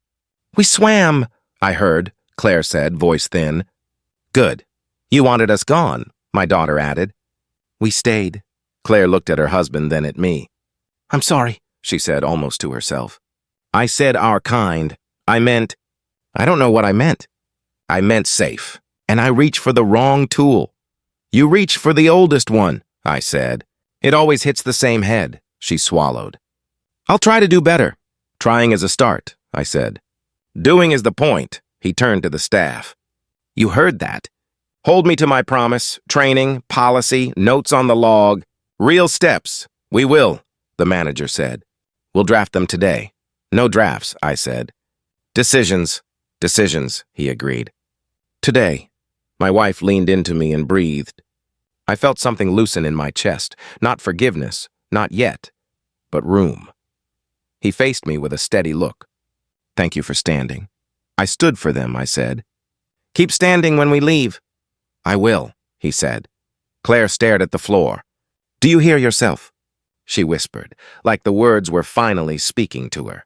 We swam, I heard, Claire said, voice thin. Good. You wanted us gone, my daughter added. We stayed. Claire looked at her husband, then at me. I'm sorry, she said, almost to herself. I said our kind. I don't know what I meant. I meant safe, and I reached for the wrong tool. You reached for the oldest one, I said. It always hits the same head, she swallowed. I'll try to do better. Trying is a start, I said. Doing is the point, he turned to the staff. You heard that. Hold me to my promise, training, policy, notes on the log. Real steps. We will, the manager said. We'll draft them today. No drafts, I said. Decisions, decisions, he agreed. Today, my wife leaned into me and breathed. I felt something loosen in my chest, not forgiveness, not yet, but room. He faced me with a steady look. Thank you for standing. I stood for them, I said. Keep standing when we leave. I will, he said. Claire stared at the floor. Do you hear yourself? She whispered, like the words were finally speaking to her.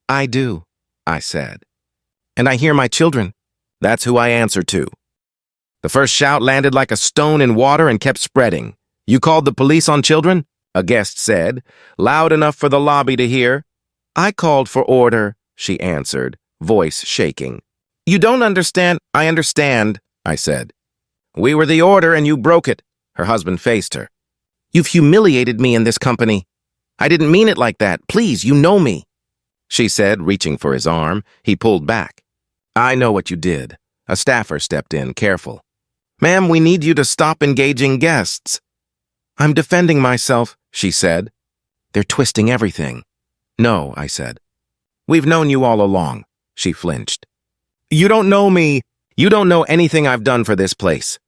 I do, I said. And I hear my children. That's who I answer to. The first shout landed like a stone in water and kept spreading. You called the police on children? A guest said, loud enough for the lobby to hear. I called for order, she answered, voice shaking. You don't understand. I understand, I said. We were the order and you broke it. Her husband faced her. You've humiliated me in this company. I didn't mean it like that. Please, you know me, she said, reaching for his arm. He pulled back. I know what you did. A staffer stepped in, careful. Ma'am, we need you to stop engaging guests. I'm defending myself, she said. They're twisting everything. No, I said. We've known you all along, she flinched. You don't know me. You don't know anything I've done for this place.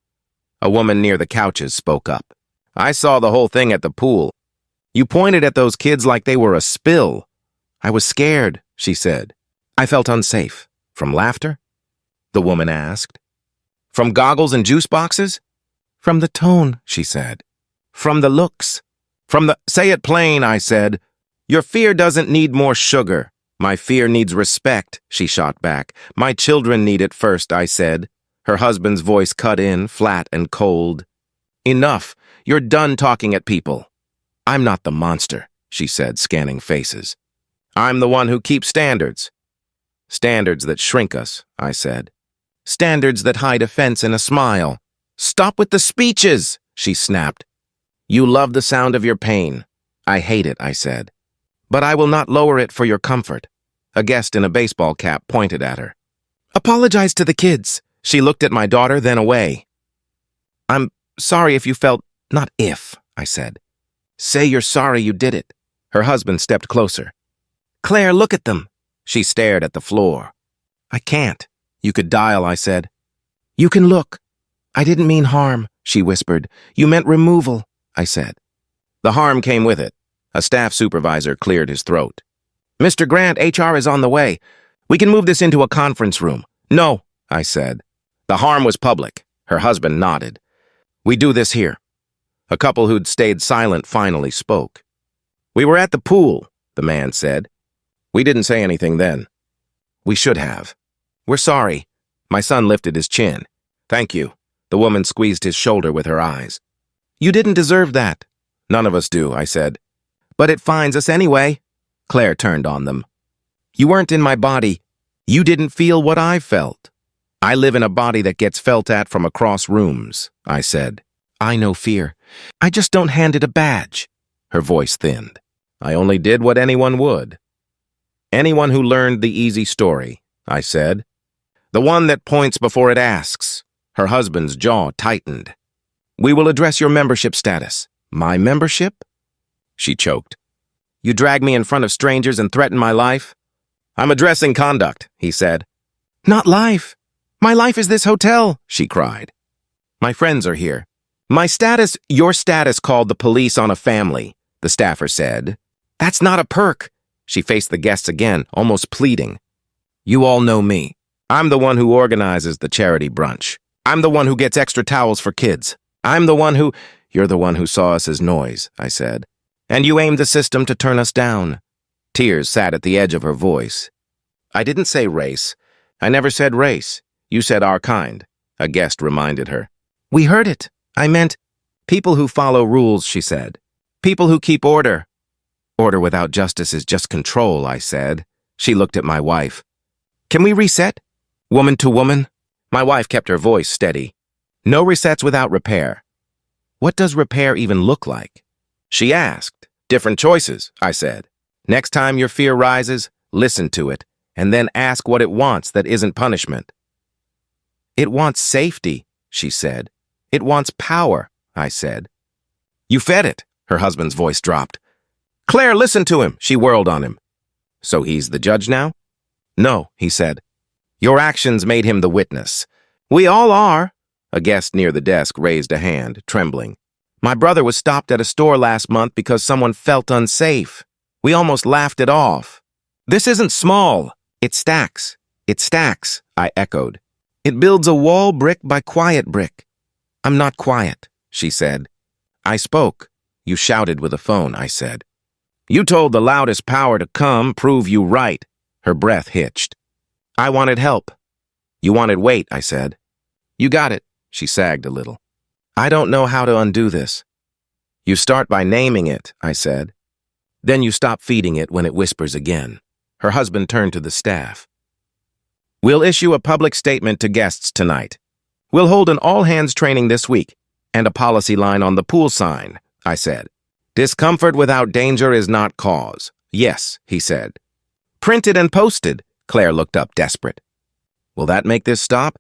A woman near the couches spoke up. I saw the whole thing at the pool. You pointed at those kids like they were a spill. I was scared, she said. I felt unsafe. From laughter? The woman asked. From goggles and juice boxes? From the tone, she said. From the looks. From the— Say it plain, I said. Your fear doesn't need more sugar. My fear needs respect, she shot back. My children need it first, I said. Her husband's voice cut in, flat and cold. Enough. You're done talking at people. I'm not the monster, she said, scanning faces. I'm the one who keeps standards. Standards that shrink us, I said. Standards that hide offense in a smile. Stop with the speeches, she snapped. You love the sound of your pain. I hate it, I said. But I will not lower it for your comfort. A guest in a baseball cap pointed at her. Apologize to the kids. She looked at my daughter, then away. I'm sorry if you felt— Not if, I said. Say you're sorry you did it. Her husband stepped closer. Claire, look at them. She stared at the floor. I can't. You could dial, I said. You can look. I didn't mean harm, she whispered. You meant removal, I said. The harm came with it. A staff supervisor cleared his throat. Mr. Grant, HR is on the way. We can move this into a conference room. No, I said. The harm was public. Her husband nodded. We do this here. A couple who'd stayed silent finally spoke. We were at the pool, the man said. We didn't say anything then. We should have. We're sorry. My son lifted his chin. Thank you. The woman squeezed his shoulder with her eyes. You didn't deserve that. None of us do, I said. But it finds us anyway. Claire turned on them. You weren't in my body. You didn't feel what I felt. I live in a body that gets felt at from across rooms, I said. I know fear. I just don't hand it a badge. Her voice thinned. I only did what anyone would. Anyone who learned the easy story, I said. The one that points before it asks. Her husband's jaw tightened. We will address your membership status. My membership? She choked. You drag me in front of strangers and threaten my life? I'm addressing conduct, he said. Not life. My life is this hotel, she cried. My friends are here. My status— Your status called the police on a family, the staffer said. That's not a perk. She faced the guests again, almost pleading. You all know me. I'm the one who organizes the charity brunch. I'm the one who gets extra towels for kids. I'm the one who— You're the one who saw us as noise, I said. And you aimed the system to turn us down. Tears sat at the edge of her voice. I didn't say race. I never said race. You said our kind, a guest reminded her. We heard it. I meant people who follow rules, she said. People who keep order. Order without justice is just control, I said. She looked at my wife. Can we reset? Woman to woman? My wife kept her voice steady. No resets without repair. What does repair even look like? She asked. Different choices, I said. Next time your fear rises, listen to it, and then ask what it wants that isn't punishment. It wants safety, she said. It wants power, I said. You fed it, her husband's voice dropped. Claire, listen to him, she whirled on him. So he's the judge now? No, he said. Your actions made him the witness. We all are. A guest near the desk raised a hand, trembling. My brother was stopped at a store last month because someone felt unsafe. We almost laughed it off. This isn't small. It stacks. It stacks, I echoed. It builds a wall brick by quiet brick. I'm not quiet, she said. I spoke. You shouted with a phone, I said. You told the loudest power to come, prove you right. Her breath hitched. I wanted help. You wanted weight, I said. You got it, she sagged a little. I don't know how to undo this. You start by naming it, I said. Then you stop feeding it when it whispers again. Her husband turned to the staff. We'll issue a public statement to guests tonight. We'll hold an all-hands training this week and a policy line on the pool sign, I said. Discomfort without danger is not cause. Yes, he said. Printed and posted, Claire looked up desperate. Will that make this stop?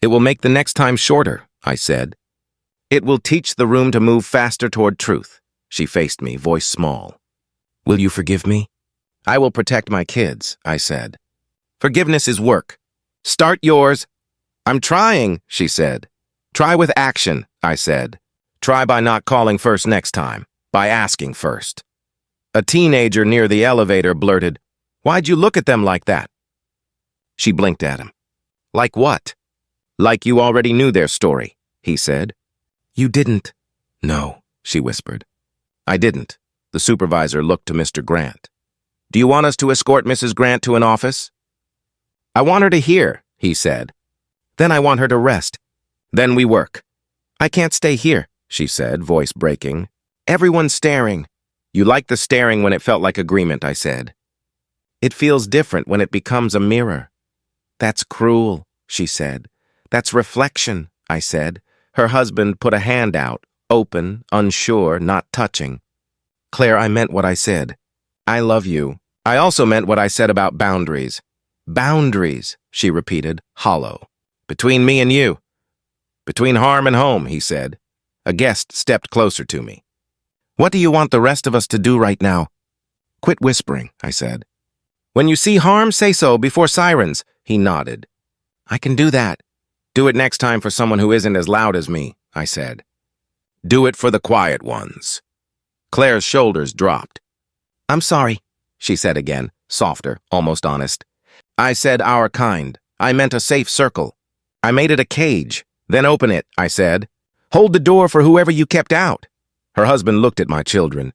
It will make the next time shorter, I said. It will teach the room to move faster toward truth. She faced me, voice small. Will you forgive me? I will protect my kids, I said. Forgiveness is work. Start yours. I'm trying, she said. Try with action, I said. Try by not calling first next time, by asking first. A teenager near the elevator blurted, Why'd you look at them like that? She blinked at him. Like what? Like you already knew their story, he said. You didn't. No, she whispered. I didn't. The supervisor looked to Mr. Grant. Do you want us to escort Mrs. Grant to an office? I want her to hear, he said. Then I want her to rest. Then we work. I can't stay here, she said, voice breaking. Everyone's staring. You like the staring when it felt like agreement, I said. It feels different when it becomes a mirror. That's cruel, she said. That's reflection, I said. Her husband put a hand out, open, unsure, not touching. Claire, I meant what I said. I love you. I also meant what I said about boundaries. Boundaries, she repeated, hollow. Between me and you. Between harm and home, he said. A guest stepped closer to me. What do you want the rest of us to do right now? Quit whispering, I said. When you see harm, say so before sirens, he nodded. I can do that. Do it next time for someone who isn't as loud as me, I said. Do it for the quiet ones. Claire's shoulders dropped. I'm sorry, she said again, softer, almost honest. I said our kind. I meant a safe circle. I made it a cage. Then open it, I said. Hold the door for whoever you kept out. Her husband looked at my children.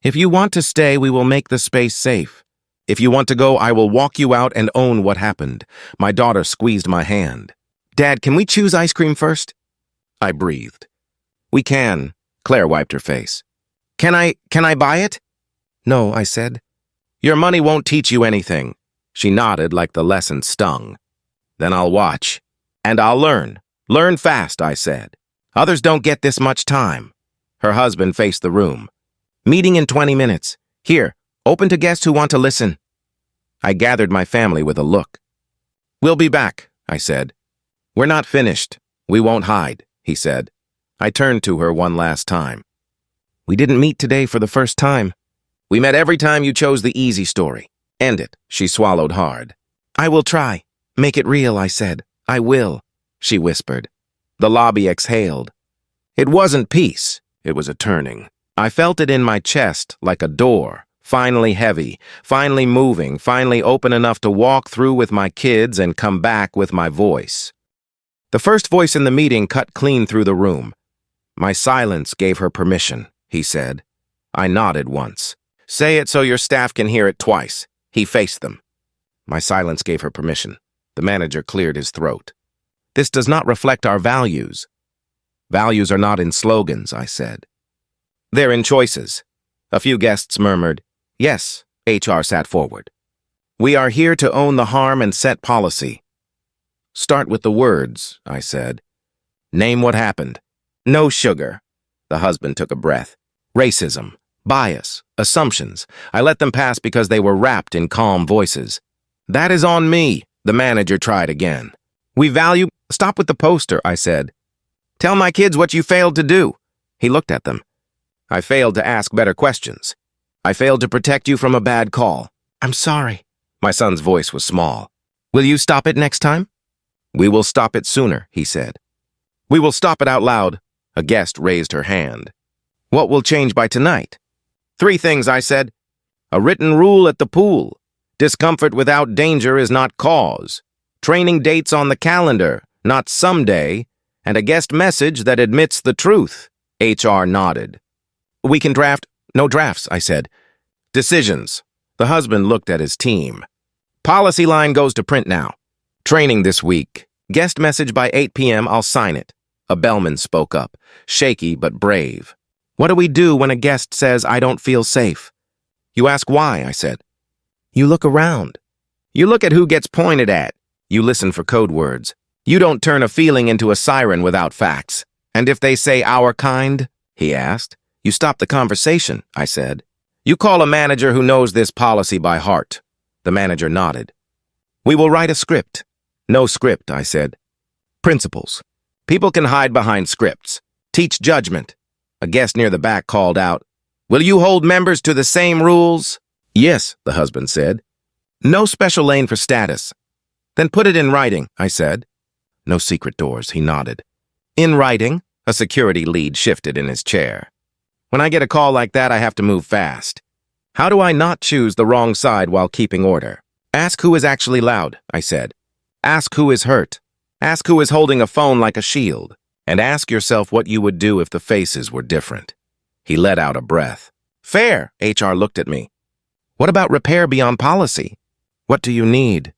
If you want to stay, we will make the space safe. If you want to go, I will walk you out and own what happened. My daughter squeezed my hand. Dad, can we choose ice cream first? I breathed. We can. Claire wiped her face. Can I buy it? No, I said. Your money won't teach you anything. She nodded like the lesson stung. Then I'll watch. And I'll learn. Learn fast, I said. Others don't get this much time. Her husband faced the room. Meeting in 20 minutes. Here, open to guests who want to listen. I gathered my family with a look. We'll be back, I said. We're not finished. We won't hide, he said. I turned to her one last time. We didn't meet today for the first time. We met every time you chose the easy story. End it, she swallowed hard. I will try. Make it real, I said. I will, she whispered. The lobby exhaled. It wasn't peace. It was a turning. I felt it in my chest like a door, finally heavy, finally moving, finally open enough to walk through with my kids and come back with my voice. The first voice in the meeting cut clean through the room. My silence gave her permission, he said. I nodded once. Say it so your staff can hear it twice. He faced them. My silence gave her permission. The manager cleared his throat. This does not reflect our values. Values are not in slogans, I said. They're in choices. A few guests murmured, yes, HR sat forward. We are here to own the harm and set policy. Start with the words, I said. Name what happened. No sugar. The husband took a breath. Racism, bias, assumptions. I let them pass because they were wrapped in calm voices. That is on me, the manager tried again. We value... Stop with the poster, I said. Tell my kids what you failed to do. He looked at them. I failed to ask better questions. I failed to protect you from a bad call. I'm sorry. My son's voice was small. Will you stop it next time? We will stop it sooner, he said. We will stop it out loud. A guest raised her hand. What will change by tonight? 3 things, I said. A written rule at the pool. Discomfort without danger is not cause. Training dates on the calendar, not someday. And a guest message that admits the truth. HR nodded. We can draft. No drafts, I said. Decisions. The husband looked at his team. Policy line goes to print now. Training this week. Guest message by 8 p.m. I'll sign it. A bellman spoke up, shaky but brave. What do we do when a guest says, I don't feel safe? You ask why, I said. You look around. You look at who gets pointed at. You listen for code words. You don't turn a feeling into a siren without facts. And if they say our kind, he asked, you stop the conversation, I said. You call a manager who knows this policy by heart. The manager nodded. We will write a script. No script, I said. Principles. People can hide behind scripts. Teach judgment. A guest near the back called out, Will you hold members to the same rules? Yes, the husband said. No special lane for status. Then put it in writing, I said. No secret doors, he nodded. In writing, a security lead shifted in his chair. When I get a call like that, I have to move fast. How do I not choose the wrong side while keeping order? Ask who is actually loud, I said. Ask who is hurt. Ask who is holding a phone like a shield. And ask yourself what you would do if the faces were different. He let out a breath. Fair, HR looked at me. What about repair beyond policy? What do you need?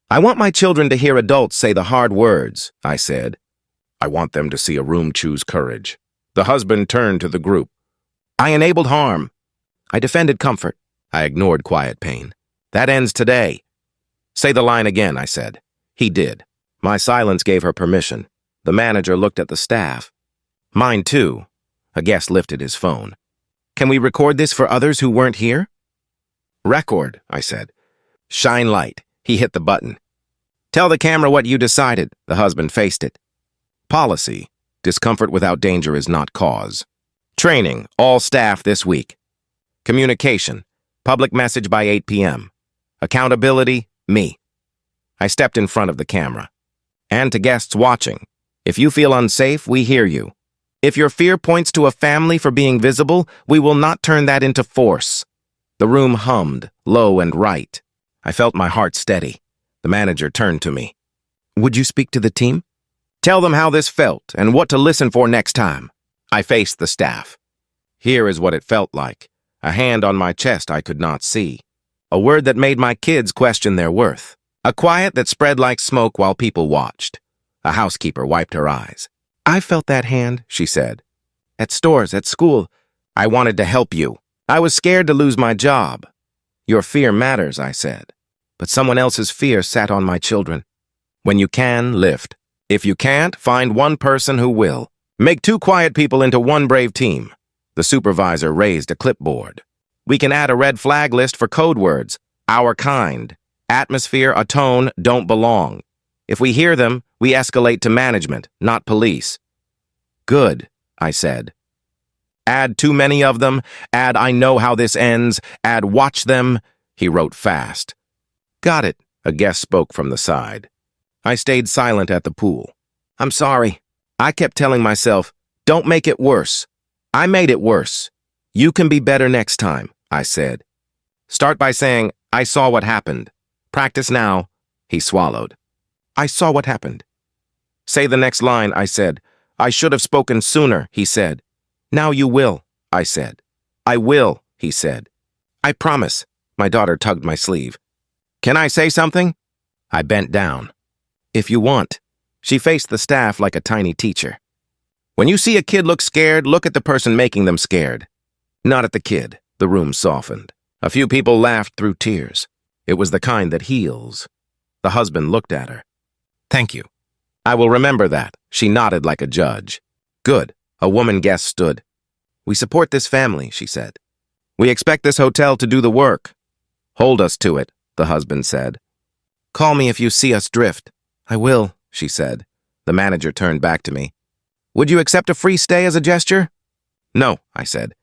I want my children to hear adults say the hard words, I said. I want them to see a room choose courage. The husband turned to the group. I enabled harm. I defended comfort. I ignored quiet pain. That ends today. Say the line again, I said. He did. My silence gave her permission. The manager looked at the staff. Mine too. A guest lifted his phone. Can we record this for others who weren't here? Record, I said. Shine light. He hit the button. Tell the camera what you decided. The husband faced it. Policy. Discomfort without danger is not cause. Training. All staff this week. Communication. Public message by 8 p.m. Accountability. Me. I stepped in front of the camera. And to guests watching. If you feel unsafe, we hear you. If your fear points to a family for being visible, we will not turn that into force. The room hummed, low and right. I felt my heart steady. The manager turned to me. Would you speak to the team? Tell them how this felt and what to listen for next time. I faced the staff. Here is what it felt like. A hand on my chest I could not see. A word that made my kids question their worth. A quiet that spread like smoke while people watched. A housekeeper wiped her eyes. I felt that hand, she said. At stores, at school. I wanted to help you. I was scared to lose my job. Your fear matters, I said. But someone else's fear sat on my children. When you can, lift. If you can't, find one person who will. Make 2 quiet people into 1 brave team. The supervisor raised a clipboard. We can add a red flag list for code words. Our kind. Atmosphere, a tone, don't belong. If we hear them, we escalate to management, not police. Good, I said. Add too many of them. Add I know how this ends. Add watch them. He wrote fast. Got it, a guest spoke from the side. I stayed silent at the pool. I'm sorry. I kept telling myself, don't make it worse. I made it worse. You can be better next time, I said. Start by saying, I saw what happened. Practice now. He swallowed. I saw what happened. Say the next line, I said. I should have spoken sooner, he said. Now you will, I said. I will, he said. I promise. My daughter tugged my sleeve. Can I say something? I bent down. If you want. She faced the staff like a tiny teacher. When you see a kid look scared, look at the person making them scared. Not at the kid. The room softened. A few people laughed through tears. It was the kind that heals. The husband looked at her. Thank you. I will remember that. She nodded like a judge. Good. A woman guest stood. We support this family, she said. We expect this hotel to do the work. Hold us to it, the husband said. Call me if you see us drift. I will, she said. The manager turned back to me. Would you accept a free stay as a gesture? No, I said.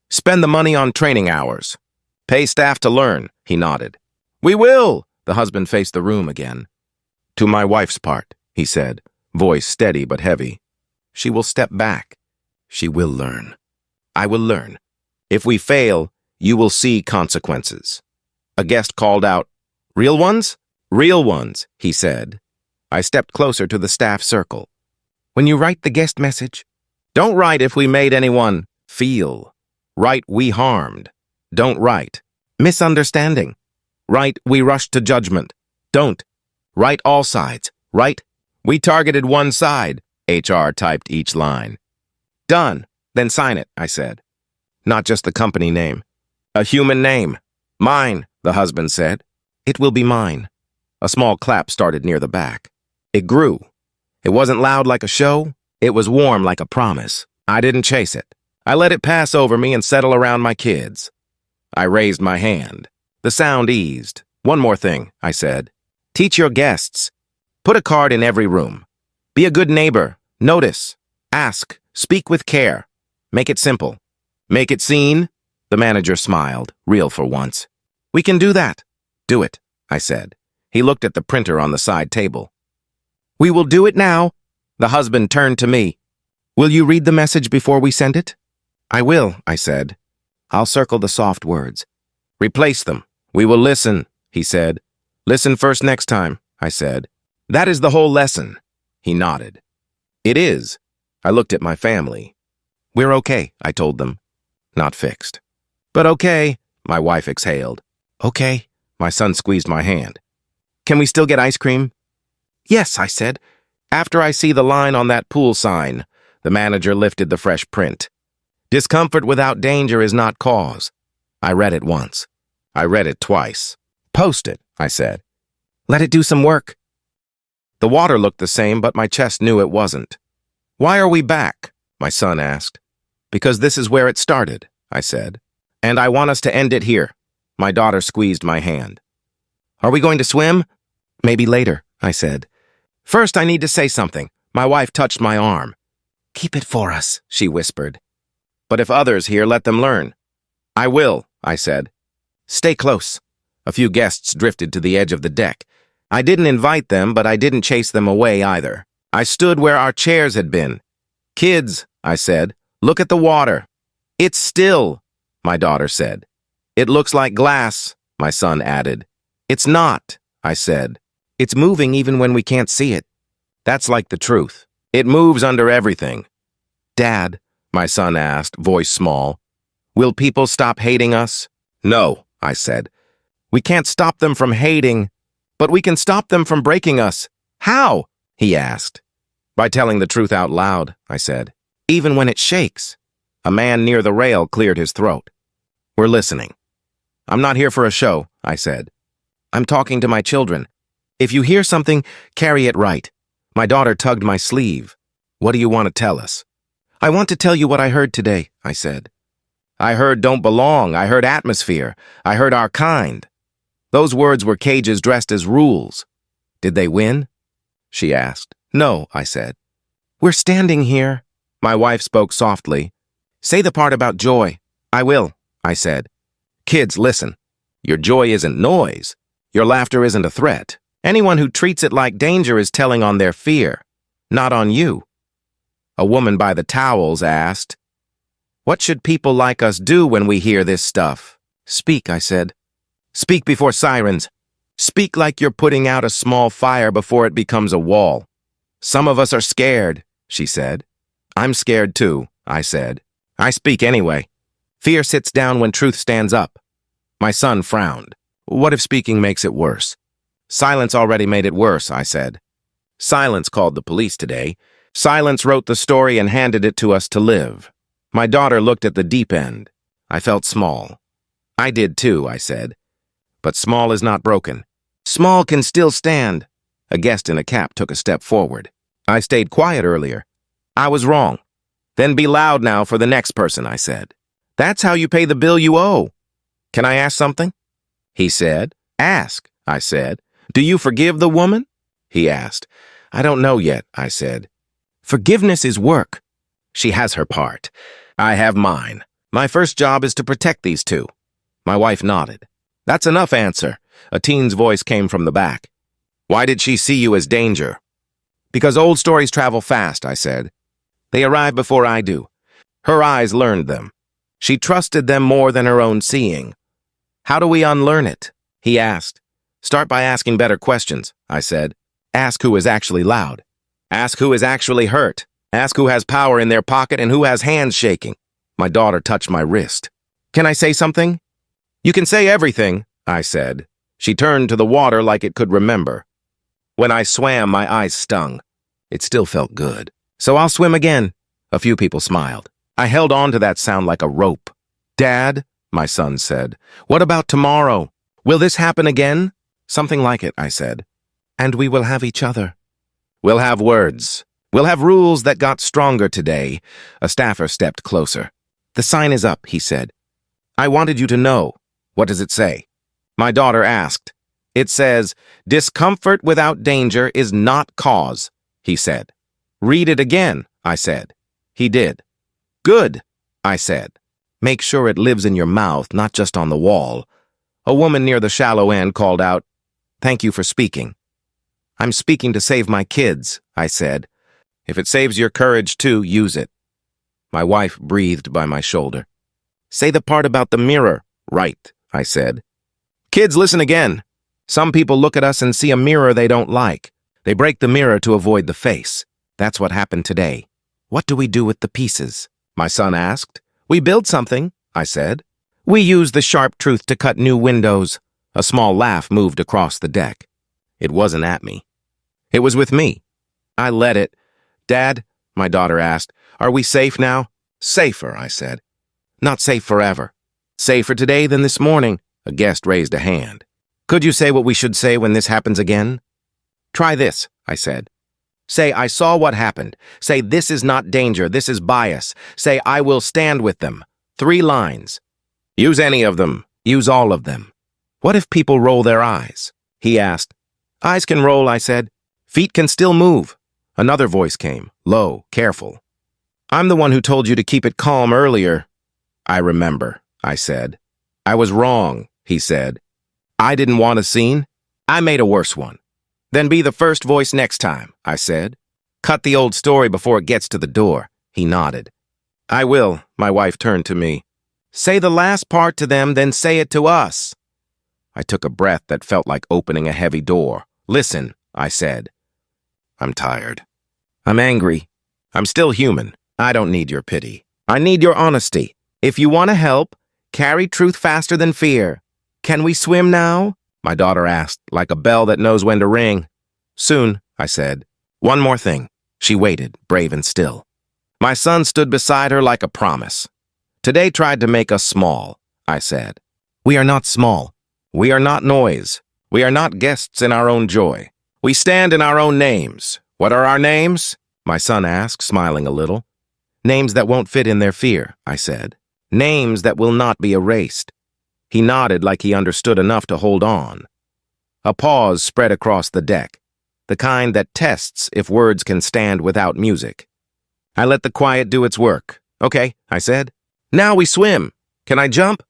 Spend the money on training hours. Pay staff to learn, he nodded. We will! The husband faced the room again. To my wife's part, he said, voice steady but heavy. She will step back. She will learn. I will learn. If we fail, you will see consequences. A guest called out, Real ones? Real ones, he said. I stepped closer to the staff circle. When you write the guest message, don't write if we made anyone feel. Write we harmed. Don't write misunderstanding. Write we rushed to judgment. Don't. Write all sides. Write we targeted one side. HR typed each line. Done. Then sign it, I said. Not just the company name. A human name. Mine, the husband said. It will be mine. A small clap started near the back. It grew. It wasn't loud like a show. It was warm like a promise. I didn't chase it. I let it pass over me and settle around my kids. I raised my hand. The sound eased. One more thing, I said. Teach your guests. Put a card in every room. Be a good neighbor. Notice. Ask. Speak with care. Make it simple. Make it seen? The manager smiled, real for once. We can do that. Do it, I said. He looked at the printer on the side table. We will do it now. The husband turned to me. Will you read the message before we send it? I will, I said. I'll circle the soft words. Replace them. We will listen, he said. Listen first next time, I said. That is the whole lesson. He nodded. It is. I looked at my family. We're okay, I told them. Not fixed. But okay, my wife exhaled. Okay, my son squeezed my hand. Can we still get ice cream? Yes, I said. After I see the line on that pool sign, the manager lifted the fresh print. Discomfort without danger is not cause. I read it once. I read it twice. Post it, I said. Let it do some work. The water looked the same, but my chest knew it wasn't. Why are we back? My son asked. Because this is where it started, I said. And I want us to end it here. My daughter squeezed my hand. Are we going to swim? Maybe later, I said. First, I need to say something. My wife touched my arm. Keep it for us, she whispered. But if others hear, let them learn. I will, I said. Stay close. A few guests drifted to the edge of the deck. I didn't invite them, but I didn't chase them away either. I stood where our chairs had been. Kids, I said, look at the water. It's still, my daughter said. It looks like glass, my son added. It's not, I said. It's moving even when we can't see it. That's like the truth. It moves under everything. Dad, my son asked, voice small, will people stop hating us? No, I said. We can't stop them from hating, but we can stop them from breaking us. How? He asked. By telling the truth out loud, I said. Even when it shakes. A man near the rail cleared his throat. We're listening. I'm not here for a show, I said. I'm talking to my children. If you hear something, carry it right. My daughter tugged my sleeve. What do you want to tell us? I want to tell you what I heard today, I said. I heard don't belong. I heard atmosphere. I heard our kind. Those words were cages dressed as rules. Did they win? She asked. No, I said. We're standing here. My wife spoke softly. Say the part about joy. I will, I said. Kids, listen. Your joy isn't noise. Your laughter isn't a threat. Anyone who treats it like danger is telling on their fear, not on you. A woman by the towels asked, What should people like us do when we hear this stuff? Speak, I said. Speak before sirens. Speak like you're putting out a small fire before it becomes a wall. Some of us are scared, she said. I'm scared too, I said. I speak anyway. Fear sits down when truth stands up. My son frowned. What if speaking makes it worse? Silence already made it worse, I said. Silence called the police today. Silence wrote the story and handed it to us to live. My daughter looked at the deep end. I felt small. I did too, I said. But small is not broken. Small can still stand. A guest in a cap took a step forward. I stayed quiet earlier. I was wrong. Then be loud now for the next person, I said. That's how you pay the bill you owe. Can I ask something? He said. Ask, I said. Do you forgive the woman? He asked. I don't know yet, I said. Forgiveness is work. She has her part. I have mine. My first job is to protect these two. My wife nodded. That's enough answer. A teen's voice came from the back. Why did she see you as danger? Because old stories travel fast, I said. They arrive before I do. Her eyes learned them. She trusted them more than her own seeing. How do we unlearn it? He asked. Start by asking better questions, I said. Ask who is actually loud. Ask who is actually hurt. Ask who has power in their pocket and who has hands shaking. My daughter touched my wrist. Can I say something? You can say everything, I said. She turned to the water like it could remember. When I swam, my eyes stung. It still felt good. So I'll swim again. A few people smiled. I held on to that sound like a rope. Dad, my son said, what about tomorrow? Will this happen again? Something like it, I said. And we will have each other. We'll have words. We'll have rules that got stronger today. A staffer stepped closer. The sign is up, he said. I wanted you to know. What does it say? My daughter asked. It says, discomfort without danger is not cause, he said. Read it again, I said. He did. Good, I said. Make sure it lives in your mouth, not just on the wall. A woman near the shallow end called out, thank you for speaking. I'm speaking to save my kids, I said. If it saves your courage too, use it. My wife breathed by my shoulder. Say the part about the mirror. Right, I said. Kids, listen again. Some people look at us and see a mirror they don't like. They break the mirror to avoid the face. That's what happened today. What do we do with the pieces? My son asked. We build something, I said. We use the sharp truth to cut new windows. A small laugh moved across the deck. It wasn't at me. It was with me. I let it. Dad, my daughter asked, are we safe now? Safer, I said. Not safe forever. Safer today than this morning. A guest raised a hand. Could you say what we should say when this happens again? Try this, I said. Say, I saw what happened. Say, this is not danger, this is bias. Say, I will stand with them. 3 lines. Use any of them. Use all of them. What if people roll their eyes? He asked. Eyes can roll, I said. Feet can still move. Another voice came, low, careful. I'm the one who told you to keep it calm earlier. I remember, I said. I was wrong, he said. I didn't want a scene. I made a worse one. Then be the first voice next time, I said. Cut the old story before it gets to the door. He nodded. I will, my wife turned to me. Say the last part to them, then say it to us. I took a breath that felt like opening a heavy door. Listen, I said. I'm tired. I'm angry. I'm still human. I don't need your pity. I need your honesty. If you want to help, carry truth faster than fear. Can we swim now? My daughter asked, like a bell that knows when to ring. Soon, I said. One more thing. She waited, brave and still. My son stood beside her like a promise. Today tried to make us small, I said. We are not small. We are not noise. We are not guests in our own joy. We stand in our own names. What are our names? My son asked, smiling a little. Names that won't fit in their fear, I said. Names that will not be erased. He nodded like he understood enough to hold on. A pause spread across the deck, the kind that tests if words can stand without music. I let the quiet do its work. Okay, I said. Now we swim. Can I jump?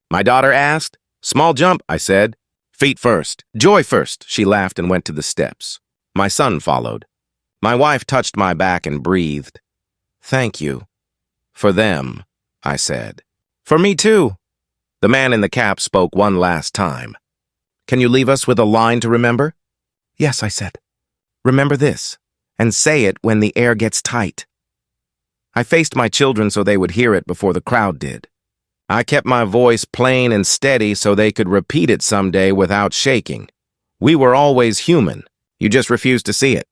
My daughter asked. Small jump, I said. Feet first. Joy first, she laughed and went to the steps. My son followed. My wife touched my back and breathed. Thank you. For them, I said. For me too. The man in the cap spoke one last time. Can you leave us with a line to remember? Yes, I said. Remember this, and say it when the air gets tight. I faced my children so they would hear it before the crowd did. I kept my voice plain and steady so they could repeat it someday without shaking. We were always human. You just refused to see it.